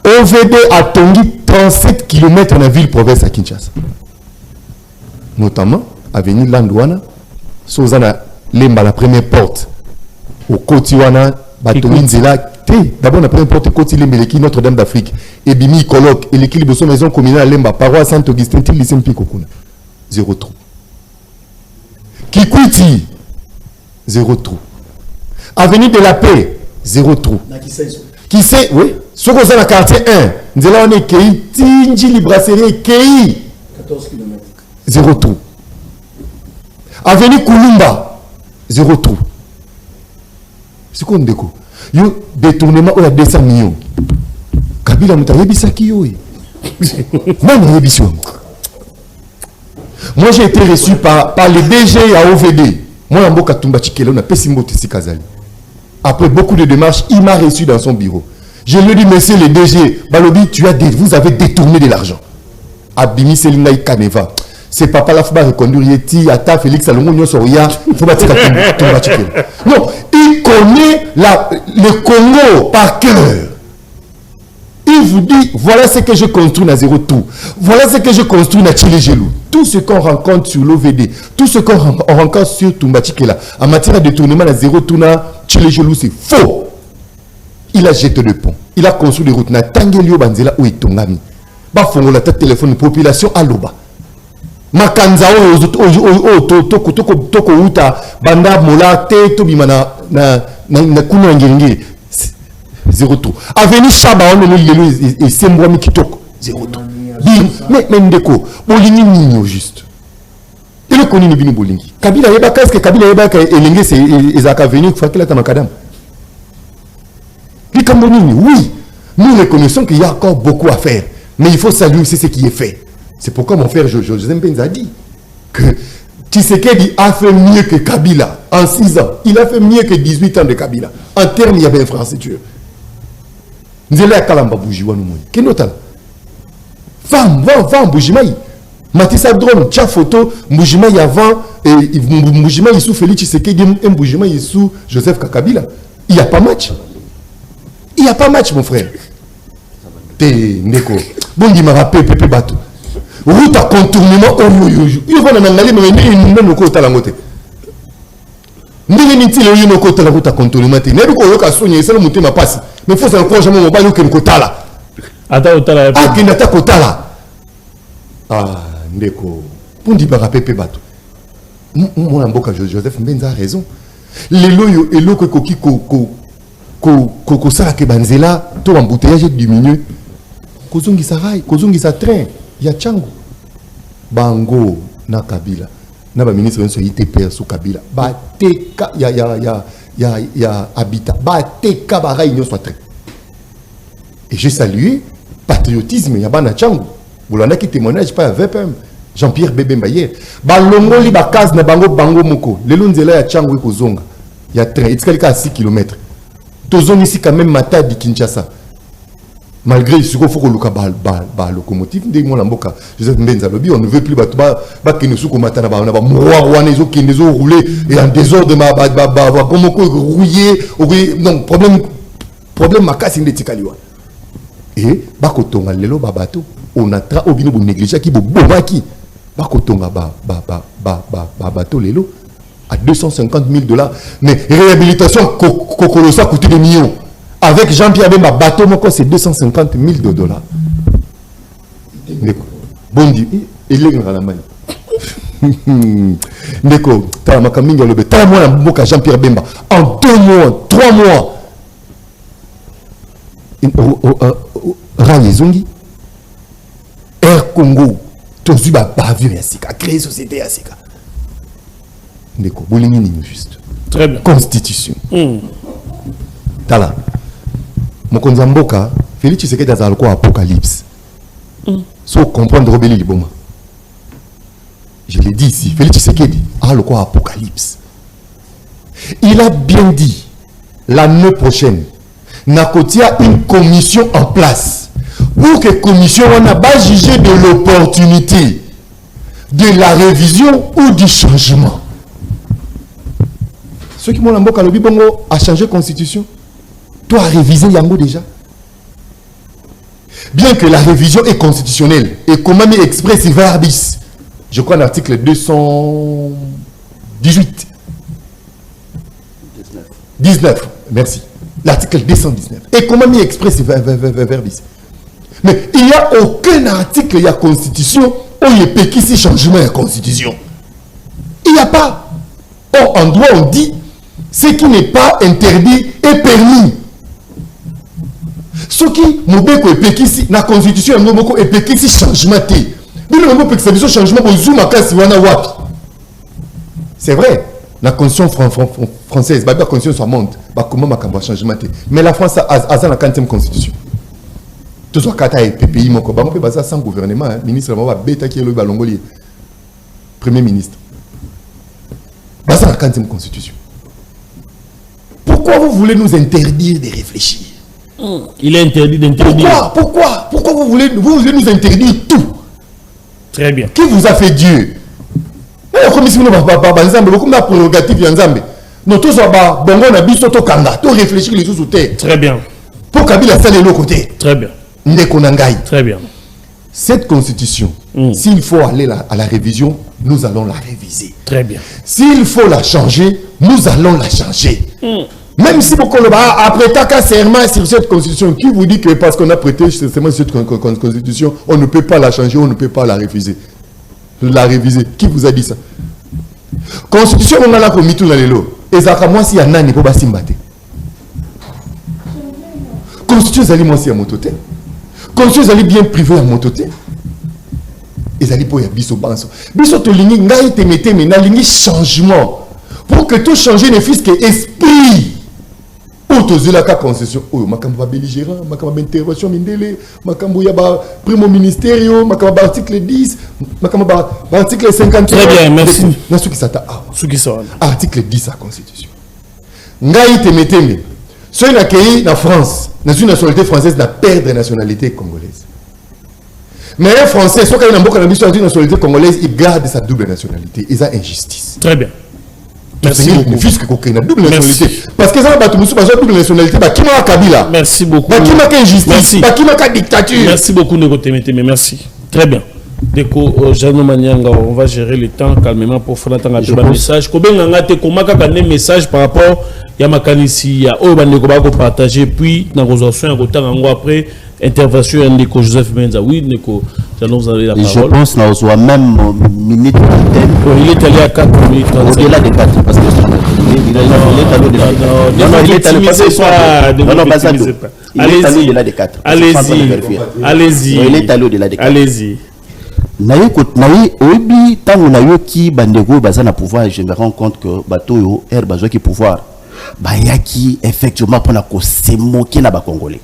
OVD à Tongi 37 km dans la ville province à Kinshasa. Notamment avenue Landouana, Sozana Lemba la première porte. Au Kotiwana, Batominzela, d'abord la première porte Koti Lemba l'équipe Notre-Dame d'Afrique. Et Bimi colloque et l'équipe de son maison communale Lemba, paroisse Saint-Augustin, Lycée Pikokuna. 0 trou. Kikwiti, 0 trou. Avenue de la Paix, 0 trou. Qui sait, oui, ce qu'on a dans le quartier 1, nous allons Kei, Tinji, Brasserie, Kei, 14 km. 0 trou. Avenue Kulumba, 0 trou. C'est quoi le déco? Yo, détournement, il y a 200 millions. Kabila Moutarebisaki, oui. Moi, j'ai été reçu par le DG à OVD. Moi, je suis Katumba Chikele, on a Pessimbo Tessi Kazali. Après beaucoup de démarches, il m'a reçu dans son bureau. Je lui ai dit, monsieur le DG, Balobi, vous avez détourné de l'argent. Abimi Selingaï Kaneva. C'est papa la Fouba reconduire Yeti, Ata, Félix, Alongo, Soria, Fouba Tika Chikele. Non, il connaît le Congo par cœur. Il vous dit, voilà ce que je construis dans Zéro Tout. Voilà ce que je construis dans Chile Gelou. Tout ce qu'on rencontre sur l'OVD, tout ce qu'on rencontre sur Tumbachikela, en matière de détournement dans Zéro Tout, dans Chile Gelou, c'est faux. Il a jeté le pont. Il a construit des routes. Na Tangelio Banzela ou Itongami. Bafongo la téléphone population à Loba. Makanza toko uta banda mola te to bimana na kuno ngenge. 0 trou. Avenue Chaba, on est lelo et Sembwami Kitoko. 0 trou. Mais ndeko, bolingi nini juste. Et le koni ni binu bolingi. Kabila yeba kaske Kabila yeba ka elenge c'est ezaka venir fakila ta makadam. Likambonini, oui. Nous reconnaissons qu'il y a encore beaucoup à faire, mais il faut saluer aussi ce qui est fait. C'est pourquoi mon frère Joseph Benza a dit que Tshisekedi a fait mieux que Kabila en 6 ans. Il a fait mieux que 18 ans de Kabila. En termes, il y avait infrastructure. Nous allons à Kalamba Boujiwa nous. Quel autre? Femme, Boujimaï. Matissa Drone, tcha photo, Boujimaï avant, et Boujimaï sous Félix Tshisekedi, et Boujimaï sous Joseph Kabila. Il n'y a pas match. Il n'y a pas match, mon frère. T'es Neko. Bon, il m'a rappelé Pépé Bato. Route à contournement au Yoyo. Il va en aller, mais il n'y a pas de côté à la montée. Il n'y a pas de côté à la route à contournement. Il n'y a pas de côté à soigner, c'est le monté ma passe. Mais il faut s'encourager jamais au bail au Kota là. Attends, ah, Kenata Kota là. Ah, Neko. Bon, il m'a rappelé Pépé Bato. Moi, Joseph Benza a raison. Les loyaux et l'eau que Koki Koko Sarake Banzela, tout embouteillage diminue. Kozungi Sarai, Kozungi sa train, ya Chango. Bango na Kabila. Na ba ministre de ITP sous Kabila. Ba teka ya habitat. Ba teka ba réunion soit train. Et j'ai salué patriotisme ya bana Chango. Bolanda qui témoignage pas avec Jean-Pierre Bébé Mbaye. Ba longoli ba case na bango moko. Lelo nzela ya Chango Kozonga. Ya train, itikali ka 6 km. Tozon ici quand même Matadi Kinshasa. malgré ce qu'il faut que le locomotive de mon lamboka Joseph Mbenza lobby on ne veut plus ba qui nous souko matana ba rouler qui nous rouler et en désordre comme rouiller donc problème makasi ndetikaliwa et ba kotonga lelo ba bateau on a tra obino bo négliger qui bo bomaki ba kotonga ba bateau lelo à $250,000 mais réhabilitation kokolosa coûte des millions. Avec Jean-Pierre Bemba, bateau, c'est $250,000. Bon Dieu, il est dans la main. Neko, t'as ma camingue le béton. T'as moi la Jean-Pierre Bemba. En 2 mois, 3 mois. Raye Zongi. Air Congo. Tozu ba bavure yasika. Créer société yasika. Neko, bolingi juste. Très bien. Constitution. Tala. Mokonzamboka, Félix Tshisekedi dans le apocalypse. Sauf comprendre Robeli Liboma. Je l'ai dit ici, Félix Tshisekedi a le apocalypse. Il a bien dit l'année prochaine, Nakotia une commission en place pour que la commission on a pas jugé de l'opportunité de la révision ou du changement. Ceux qui m'ont l'amboka le Bibongo a changé la constitution. Toi, à réviser Yango déjà. Bien que la révision est constitutionnelle et comment mis express verbis, je crois l'article 218. 19, merci. L'article 219. Et comment mis express verbis. Mais il n'y a aucun article de la constitution où il y a péquissi changement de la constitution. Il n'y a pas. Or, en droit, on dit ce qui n'est pas interdit est permis. Ce qui mobeko epekisi na constitution mobeko epekisi changement té. Bino mobeko epekisi changement pour zoom makasi wana wapi. C'est vrai, la constitution française, la constitution soit monte, ba comment makambo changement té. Mais la France a la 40e constitution. Tout soit kata et pays moko ba mpe baza sans gouvernement, ministre ba beta ki lo balongoli. Premier ministre. Baza la 40e constitution. Pourquoi vous voulez nous interdire de réfléchir? Il est interdit d'interdire. Pourquoi vous voulez nous interdire tout? Très bien. Qui vous a fait Dieu? La commission de beaucoup de prérogatives Nzambe. Nous tous bongo na biso to kanga, to réfléchir les choses sous terre. Très bien. Pour Kabila ça le côté. Très bien. Ndeko nangai. Très bien. Cette constitution, s'il faut aller à la révision, nous allons la réviser. Très bien. S'il faut la changer, nous allons la changer. Même si vous après ta serment sur cette constitution, qui vous dit que parce qu'on a prêté serment sur cette constitution, on ne peut pas la changer, on ne peut pas la réviser. La réviser. Qui vous a dit ça? Constitution, on a la commis tout dans les lots. Et ça, moi, si y a nani pour basimbate. Constitution, ça moi, si y a mototé. Constitution, ça bien privé à mototé. Et ça pour y a biso banso. Biso to lingi, ngai te mette, mais na lingi changement. Pour que tout change ne fût que esprit. Autorisé la concession. Oh, makambo ba belligérant, makambo intervention mindele, makambo ya ba primo ministério, makambo article 10, makambo ba article 50. Très bien, merci. Na ce qui s'atta. Ce qui sort. Article 10 de la constitution. Ngai te meteme. Ceux qui accueilli la France, dans une nationalité française, n'a perdre nationalité congolaise. Mais un Français, ceux qui ont une nationalité congolaise, il garde sa double nationalité. Ils ont injustice. Très bien. Merci beaucoup. Double nationalité. Parce que ça va battre double nationalité. Merci beaucoup. Injustice. Dictature. Merci beaucoup de côté, merci. Très bien. Deko Jean Manyanga, on va gérer le temps calmement pour faire un message. Comment un message par rapport à Makanisi, ya Obandeko ba ko partager puis dans résolution après intervention de Joseph Mbenza. Oui, Neko, vous avez la parole. Je pense que nous avons même minute il est allé à 4 minutes. Au-delà de 4, parce que il est allé au-delà de 4. Allez-y. Il est allé au-delà de 4. Allez-y. Obi tango na yo ki bandeko bazana pouvoir, je me rends compte que bato yo besoin qui pouvoir bayaki effectivement pour na ko se moquer na ba congolais.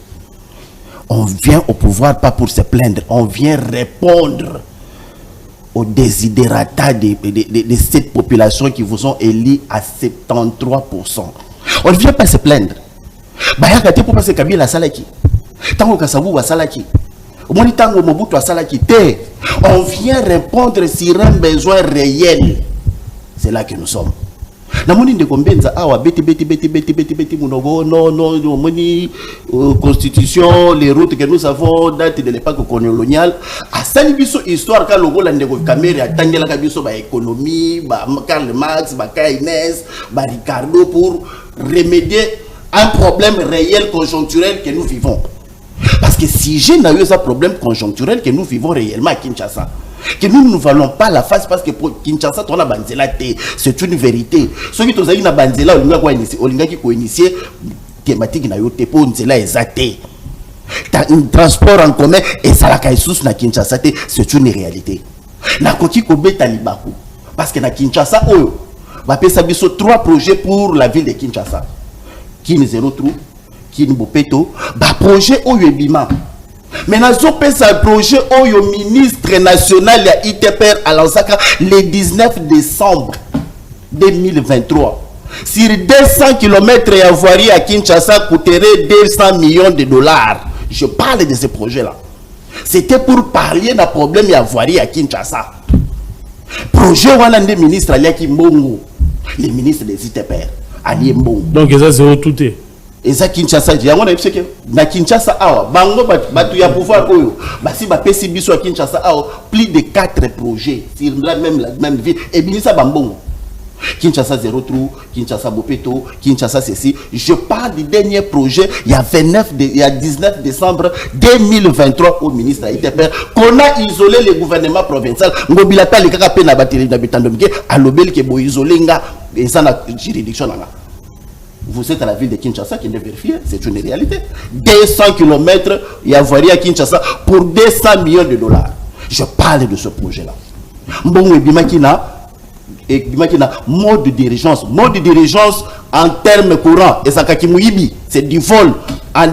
On vient au pouvoir pas pour se plaindre, on vient répondre aux desiderata de cette population qui vous ont élus à 73%. On ne vient pas se plaindre. Bayaka te pour passer Kabila Salaki. Tango Kasavu wa salaki. Moni tango Mobutu wa salaki te. On vient répondre sur un besoin réel. C'est là que nous sommes. Na moni ndeko Mbenza awa beti munogo non moni constitution les routes que nous avons date de l'époque coloniale a sali biso histoire ka logo la ndeko Kamere atangela ka biso ba économie ba Karl Marx ba Keynes ba Ricardo pour remédier un problème réel conjoncturel que nous vivons. Parce que si j'ai eu un problème conjoncturel que nous vivons réellement à Kinshasa, que nous ne valons pas la face parce que pour Kinshasa, on a banzela té, c'est une vérité. Ceux qui ont na banzela, on a initié thématique na yote pour nzela exacté. Un transport en commun et ça la kaisous na Kinshasa té, c'est une réalité. Na koki ko betalibaku parce que na Kinshasa oh, va pesa biso 3 projets pour la ville de Kinshasa. Kin zéro trou, Kin Bopeto, ba projet oyo ebima. Mais nous avons fait un projet au ministre national de ITPR à Lansaka le 19 décembre 2023. Sur 200 km à voirie à Kinshasa coûterait 200 millions de dollars. Je parle de ce projet-là. C'était pour parler d'un problème à voirie à Kinshasa. Projet Wanande ministre Aliaki Mbongo, le ministre des ITPR, Ali Mbongo. Donc, ça, c'est tout. Et ça Kinshasa dit on a dit que na Kinshasa awa bango batu ya pouvoir oyo basi ba pesi biso à Kinshasa awa plus de 4 projets sur la même ville et binisa bambongo Kinshasa zéro trou, Kinshasa Bopeto, Kinshasa ceci. Je parle du dernier projet il y a 19 décembre 2023 au ministre ITPR qu'on a isolé le gouvernement provincial ngobila ta le kaka pe na bateli na bitandomike alobeli ke bo isolé nga et ça na juridiction là. Vous êtes à la ville de Kinshasa qui est vérifiée, c'est une réalité. 200 km, il y a voirie à Kinshasa pour 200 millions de dollars. Je parle de ce projet-là. Bon, mode de dirigeance. Mode de dirigeance en termes courants. Et ça, c'est du vol. Dans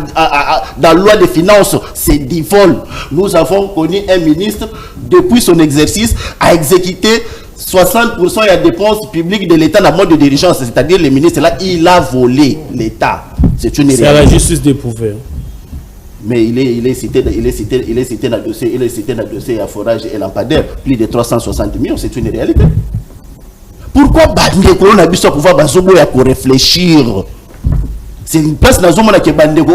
la loi des finances, c'est du vol. Nous avons connu un ministre, depuis son exercice, à exécuter 60% de dépenses publiques de l'État dans le mode de dirigeance, c'est-à-dire le ministre là, il a volé l'État. C'est une réalité. C'est à la justice d'éprouver. Mais il est cité dans le dossier à forage et lampadaire, plus de 360 millions, c'est une réalité. Pourquoi Bandeko n'a pas pouvoir réfléchir? C'est une place dans la zone qui est Bandeko.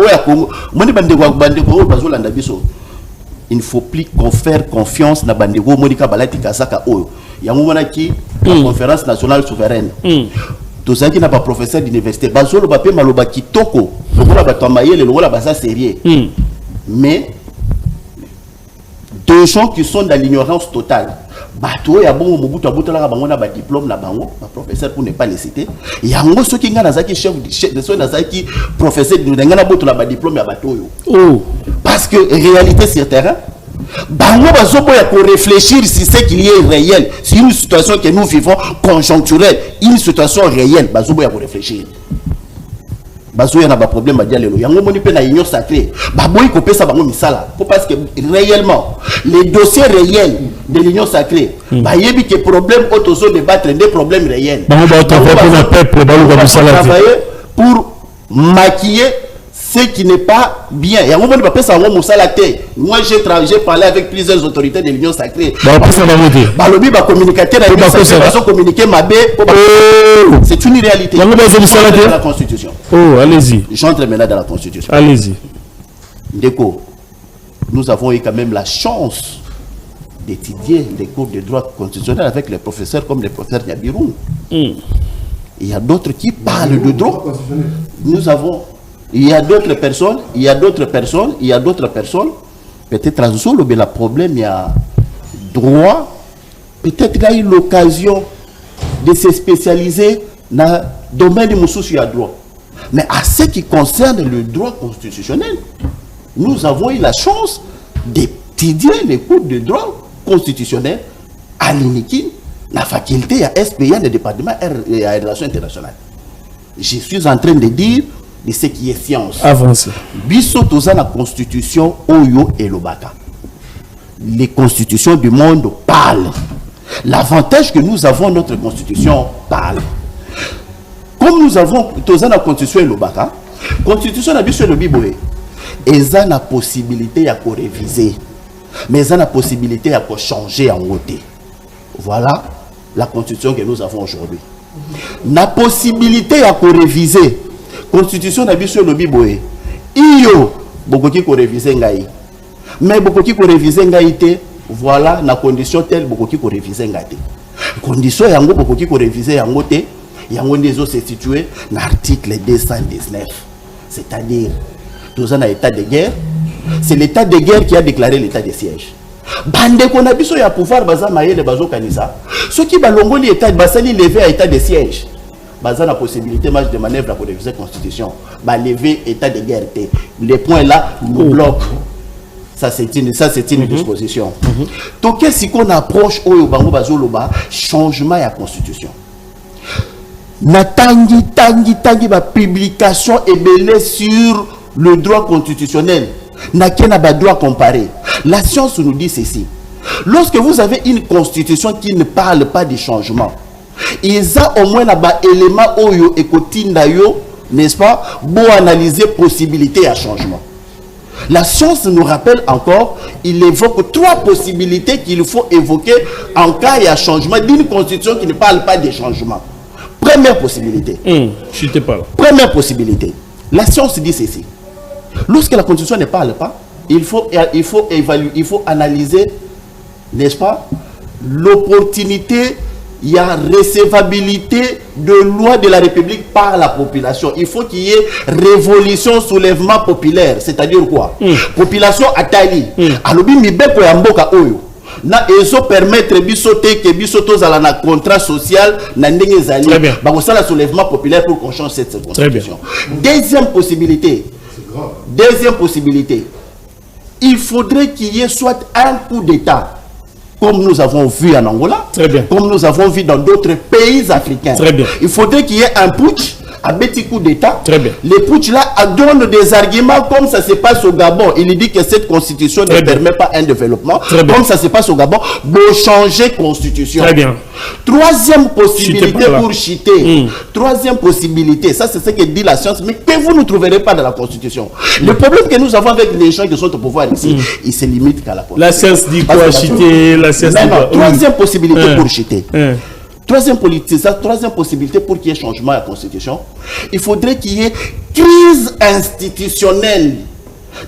Il ne faut plus qu'on fasse confiance dans Bandeko Monika Balati Kasaka Oyo. Il y a un moment qui la conférence nationale souveraine. Tout ça qui n'a pas professeur d'université. Bazolo Bapé Maloba Kitoko. Le rôle à Tomaye, le rôle à Basa sérieux. Mais deux gens qui sont dans l'ignorance totale. Bato ya bon Mobutu abutala bango na ba diplôme na bango, ba professeur pour ne pas les citer. Il y a un ceux qui ngana zaki chef de son zaki professeur de ngana botula ba diplôme ya bato yo. Oh, parce que réalité sur terrain bango bazoboya pour réfléchir si c'est qu'il y est réel, c'est une situation que nous vivons conjoncturelle, une situation réelle, bazoboya pour réfléchir. Bazoya na ba problème ba dialelo. Yango moni pe na union sacrée. Ba boy ko pesa bango misala. Parce que réellement les dossiers réels de l'union sacrée, ba yebi que problème autoso débattre des problèmes réels. Ba travailler pour maquiller ce qui n'est pas bien. Et moi, j'ai parlé avec plusieurs autorités de l'Union sacrée. C'est une réalité. Dans la Constitution. Oh, allez-y. J'entre maintenant dans la Constitution. Allez-y. Déco, nous avons eu quand même la chance d'étudier les cours de droit constitutionnel avec les professeurs comme le professeur Nyabirou. Il y a d'autres qui parlent de droit. Nous avons... Il y a d'autres personnes, peut-être à Zolo, mais le problème, il y a droit, peut-être qu'il y a eu l'occasion de se spécialiser dans le domaine de Moussous, il y a droit. Mais à ce qui concerne le droit constitutionnel, nous avons eu la chance d'étudier les cours de droit constitutionnel à l'INIKI, la faculté à SPIA, le département et à relations internationales. Je suis en train de dire de ce qui est science. Avancez. Biso toza la constitution Oyo et Lobaka. Les constitutions du monde parlent. L'avantage que nous avons, notre constitution parle. Comme nous avons toza la constitution et Lobaka, constitution na biso le Biboé. et ça la possibilité à réviser, mais ça la possibilité à changer en côté. Voilà la constitution que nous avons aujourd'hui. La possibilité à réviser, constitution n'a sur le biboé. Iyo beaucoup qui réviser ngai, mais beaucoup qui réviser ngai voilà la condition telle beaucoup qui réviser ngai. Condition yango beaucoup qui réviser yango te. Yango ndezo se situé dans l'article 219, c'est-à-dire tous en état de guerre. C'est l'état de guerre qui a déclaré l'état de siège. Bande qu'on a biso ya pouvoir baza mayele bazo kanisa. Ceux qui balongo l'état basali lever à état de siège. Baza la possibilité marge de manœuvre pour réviser la constitution. Ba lever état de guerre. Les points là nous bloquent. Ça c'est une disposition. Donc qu'est-ce qu'on approche au bango bazo loba changement à constitution. Na tangi ba publication est sur le droit constitutionnel. Na kena ba droit comparé. La science nous dit ceci. Lorsque vous avez une constitution qui ne parle pas des changements, il y a au moins un élément oyo et kotinda yo, n'est-ce pas, pour analyser possibilité à changement. La science nous rappelle encore, il évoque 3 possibilités qu'il faut évoquer en cas de changement d'une constitution qui ne parle pas des changements. Première possibilité. Je t'ai pas là. Première possibilité. La science dit ceci. Lorsque la constitution ne parle pas, il faut évaluer, il faut analyser, n'est-ce pas, l'opportunité, il y a recevabilité de loi de la République par la population. Il faut qu'il y ait révolution, soulèvement populaire. C'est-à-dire quoi? Population atali. Alobi mibeko ya mboka oyo. Na ezo permettre bisote que bisoto zala na contrat social na ndenge zali. Ba ko sala soulèvement populaire pour qu'on change cette constitution. Deuxième possibilité. Il faudrait qu'il y ait soit un coup d'État, comme nous avons vu en Angola, comme nous avons vu dans d'autres pays africains. Il faudrait qu'il y ait un putsch, un petit coup d'État. Les putsch là donnent des arguments comme ça se passe au Gabon. Il dit que cette constitution ne permet pas un développement. Comme ça se passe au Gabon, pour changer constitution. Troisième possibilité pour chiter. Troisième possibilité, ça c'est ce que dit la science, mais que vous ne trouverez pas dans la constitution. Le problème que nous avons avec les gens qui sont au pouvoir ici, il se limite qu'à la constitution. La science dit quoi chiter? La science dit quoi? Troisième possibilité pour chiter. Troisième possibilité pour qu'il y ait changement à la constitution, il faudrait qu'il y ait crise institutionnelle.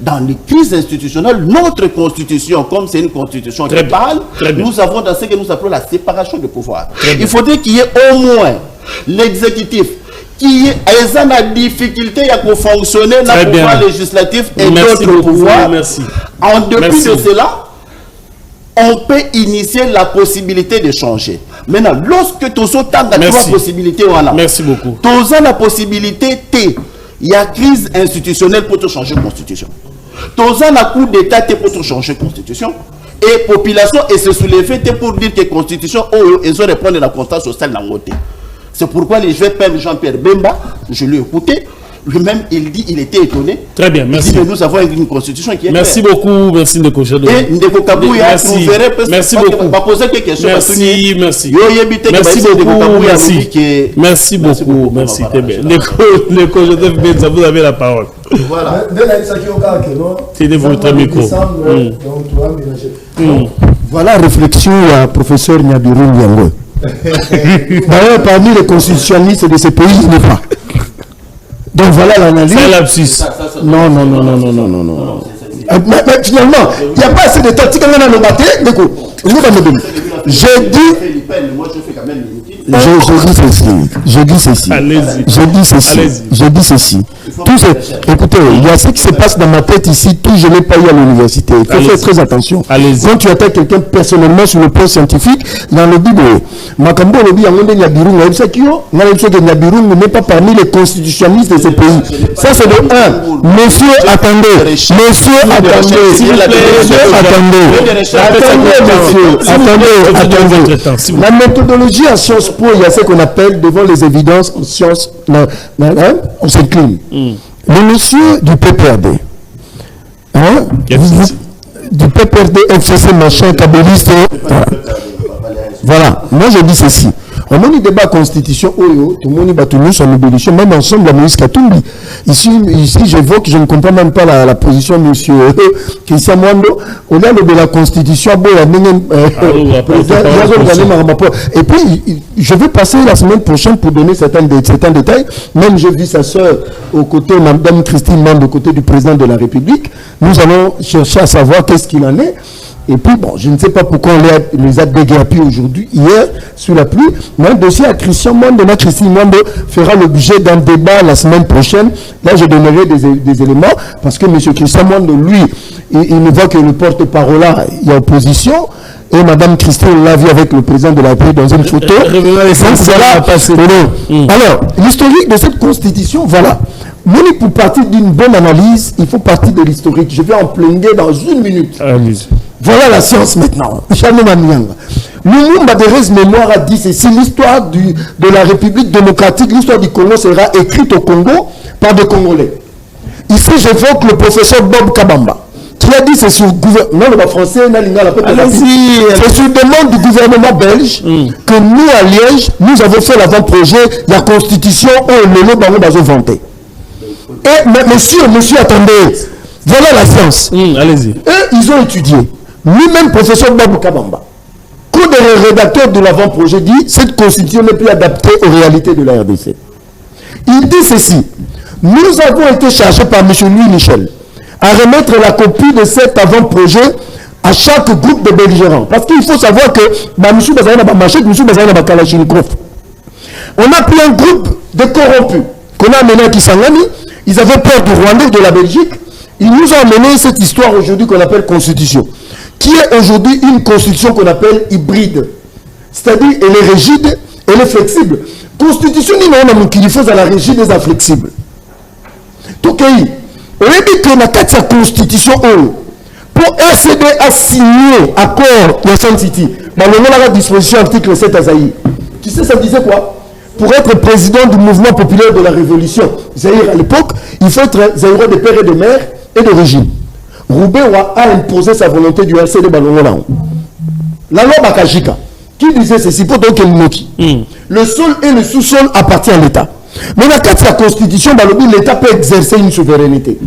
Dans les crises institutionnelles, notre constitution, comme c'est une constitution qui parle, nous avons dans ce que nous appelons la séparation de pouvoir. Il faudrait qu'il y ait au moins l'exécutif qui a la difficulté à fonctionner dans le pouvoir législatif et d'autres pouvoirs. En dépit de cela, on peut initier la possibilité de changer. Maintenant, lorsque tu as 3 possibilités, voilà. Merci beaucoup. Tu as la possibilité il y a crise institutionnelle pour te changer la constitution. Tu as un coup d'État pour te changer la constitution. Et la population et se soulever pour dire que la constitution, ils ont répondu à la constance sociale dans le côté. C'est pourquoi je vais perdre Jean-Pierre Bemba, je l'ai écouté. Lui-même, il était étonné. Très bien, merci. Il dit, nous avons une constitution qui est merci claire. Beaucoup, merci Ndeko Jadot. Et Ndeko Kabouya, vous verrez merci beaucoup. On va poser quelques questions. Merci. Merci beaucoup. Merci. Ndeko Joseph Benza, vous avez la parole. Voilà. Tenez votre micro. Voilà la réflexion du professeur Nyabiru Nyango. D'ailleurs, parmi les constitutionnalistes de ce pays, il n'est pas. Donc voilà l'analyse. C'est un lapsus. Non. Mais finalement, il n'y a pas assez de tactique à la maté. J'ai dit. Je dis ceci. Écoutez, il y a ce qui se passe dans ma tête ici, tout je n'ai pas eu à l'université. Il faut faire très attention. Quand tu attaques quelqu'un personnellement sur le plan scientifique, dans le Bible, Makambo Lobi Yangonde Nyabirung, Nyabirung n'est pas parmi les constitutionnalistes de ce pays. Ça c'est de 1. Monsieur, attendez. La méthodologie en Sciences Po, il y a ce qu'on appelle devant les évidences en sciences, on s'incline. Le monsieur du PPRD, du PPRD, FCC, machin, kabyliste, voilà, moi je dis ceci. On a débat constitution, tout le monde va tenir son évolution, même ensemble, la Moïse Katumbi. Ici, j'évoque, je ne comprends même pas la position de monsieur Christian Mwando. On a de la constitution, et puis, je vais passer la semaine prochaine pour donner certains détails. Même j'ai vu sa sœur aux côtés, Mme Christine Mwando, aux côtés du président de la République. Nous allons chercher à savoir qu'est-ce qu'il en est. Et puis, bon, je ne sais pas pourquoi on les a déguerpis aujourd'hui, hier, sous la pluie. Mais un dossier à Christian Mwando, Christine Mwando fera l'objet d'un débat la semaine prochaine. Là, je donnerai des éléments, parce que M. Christian Mwando, lui, il ne voit que le porte-parole là, il y a opposition. Et Mme Christine l'a vu avec le président de la République dans une photo. Alors, l'historique de cette constitution, voilà. Mais pour partir d'une bonne analyse, il faut partir de l'historique. Je vais en plonger dans une minute. Voilà la science maintenant. Lumumba Derez Mémoire a dit ceci: l'histoire de la République démocratique, l'histoire du Congo sera écrite au Congo par des Congolais. Ici, j'évoque le professeur Bob Kabamba, qui a dit c'est sur gouvernement français, c'est sur demande du gouvernement belge que nous, à Liège, nous avons fait l'avant-projet, la constitution où le Baron Bazo vanté. Et monsieur, attendez, voilà la science. Allez-y. Et ils ont étudié. Lui-même, professeur Babou Kabamba, qu'un des rédacteurs de l'avant-projet dit cette constitution n'est plus adaptée aux réalités de la RDC. Il dit ceci: nous avons été chargés par M. Louis Michel à remettre la copie de cet avant-projet à chaque groupe de belligérants. Parce qu'il faut savoir que M. Bazana Bamachek, M. Bazana Bakalachnikov, on a pris un groupe de corrompus qu'on a amené à Kisangani. Ils avaient peur du Rwanda et de la Belgique. Ils nous ont amené cette histoire aujourd'hui qu'on appelle constitution, qui est aujourd'hui une constitution qu'on appelle hybride. C'est-à-dire, elle est rigide, elle est flexible. Constitution, il faut à la rigide et à la flexible. Donc, on a dit que la constitution, pour RCD a signé accord de Sun City, on a la disposition article 7 à Zaïre. Tu sais, ça disait quoi? Pour être président du mouvement populaire de la révolution, Zaïre à l'époque, il faut être Zaïrois de père et de mère et d'origine. Roubaix a imposé sa volonté du RCD Balongola. La loi Bakajika, qui disait ceci, pour donc le sol et le sous-sol appartient à l'État. Mais dans la constitution, l'État peut exercer une souveraineté.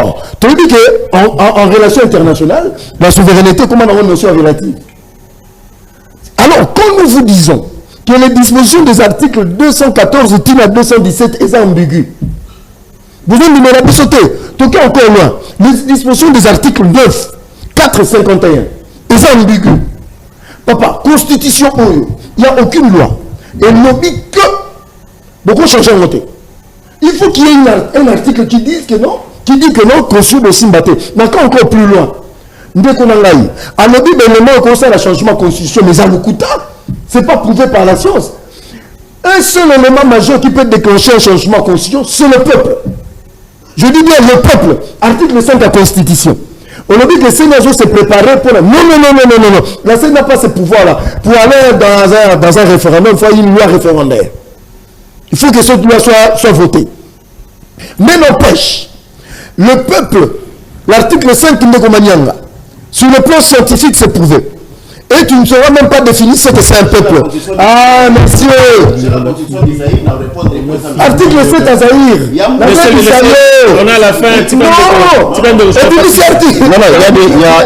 Or, tu dis qu'en relation internationale, la souveraineté, comment on a une notion relative? Alors, quand nous vous disons que les dispositions des articles 214 à 217 sont ambiguës, vous avez numéro pour sauter. Donc encore loin. Les dispositions des articles 9, 4 et 51 sont ambiguës. Papa, constitution, il n'y a aucune loi. Et n'oublie que beaucoup changent en voter. Il faut qu'il y ait un article qui dise que non, qu'on suit le Simbaté. Mais quand encore plus loin, dès qu'on a l'aïe, à l'objet d'un moment où on sait le changement de constitution, mais à l'Okuta, ce n'est pas prouvé par la science. Un seul élément majeur qui peut déclencher un changement de constitution, c'est le peuple. Je dis bien le peuple. Article 5 de la Constitution. On a dit que le Sénat s'est préparé pour la... Non. La Sénat n'a pas ce pouvoir-là. Pour aller dans un référendum, il faut une loi référendaire. Il faut que cette loi soit votée. Mais n'empêche, le peuple, l'article 5 de Komanyanga, sur le plan scientifique, c'est prouvé. Et tu ne sauras même pas définir ce que c'est un peuple. Ah, monsieur! Article 7 à Zaïre. On a la fin. Non,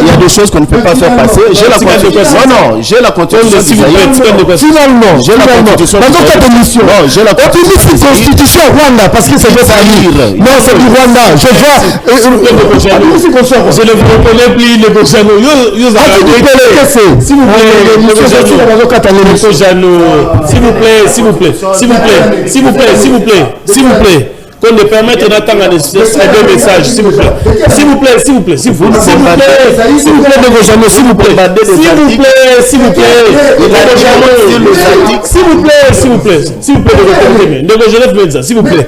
il y a des choses qu'on ne peut pas faire passer. J'ai la constitution. Non, j'ai la constitution. Finalement, j'ai la constitution. Non, j'ai la constitution Rwanda, parce que c'est de Zaïre. Non, c'est du Rwanda. Je vois. Je ne reconnais plus les Bojano. S'il vous plaît, qu'on ne permette d'attendre deux messages, s'il vous plaît,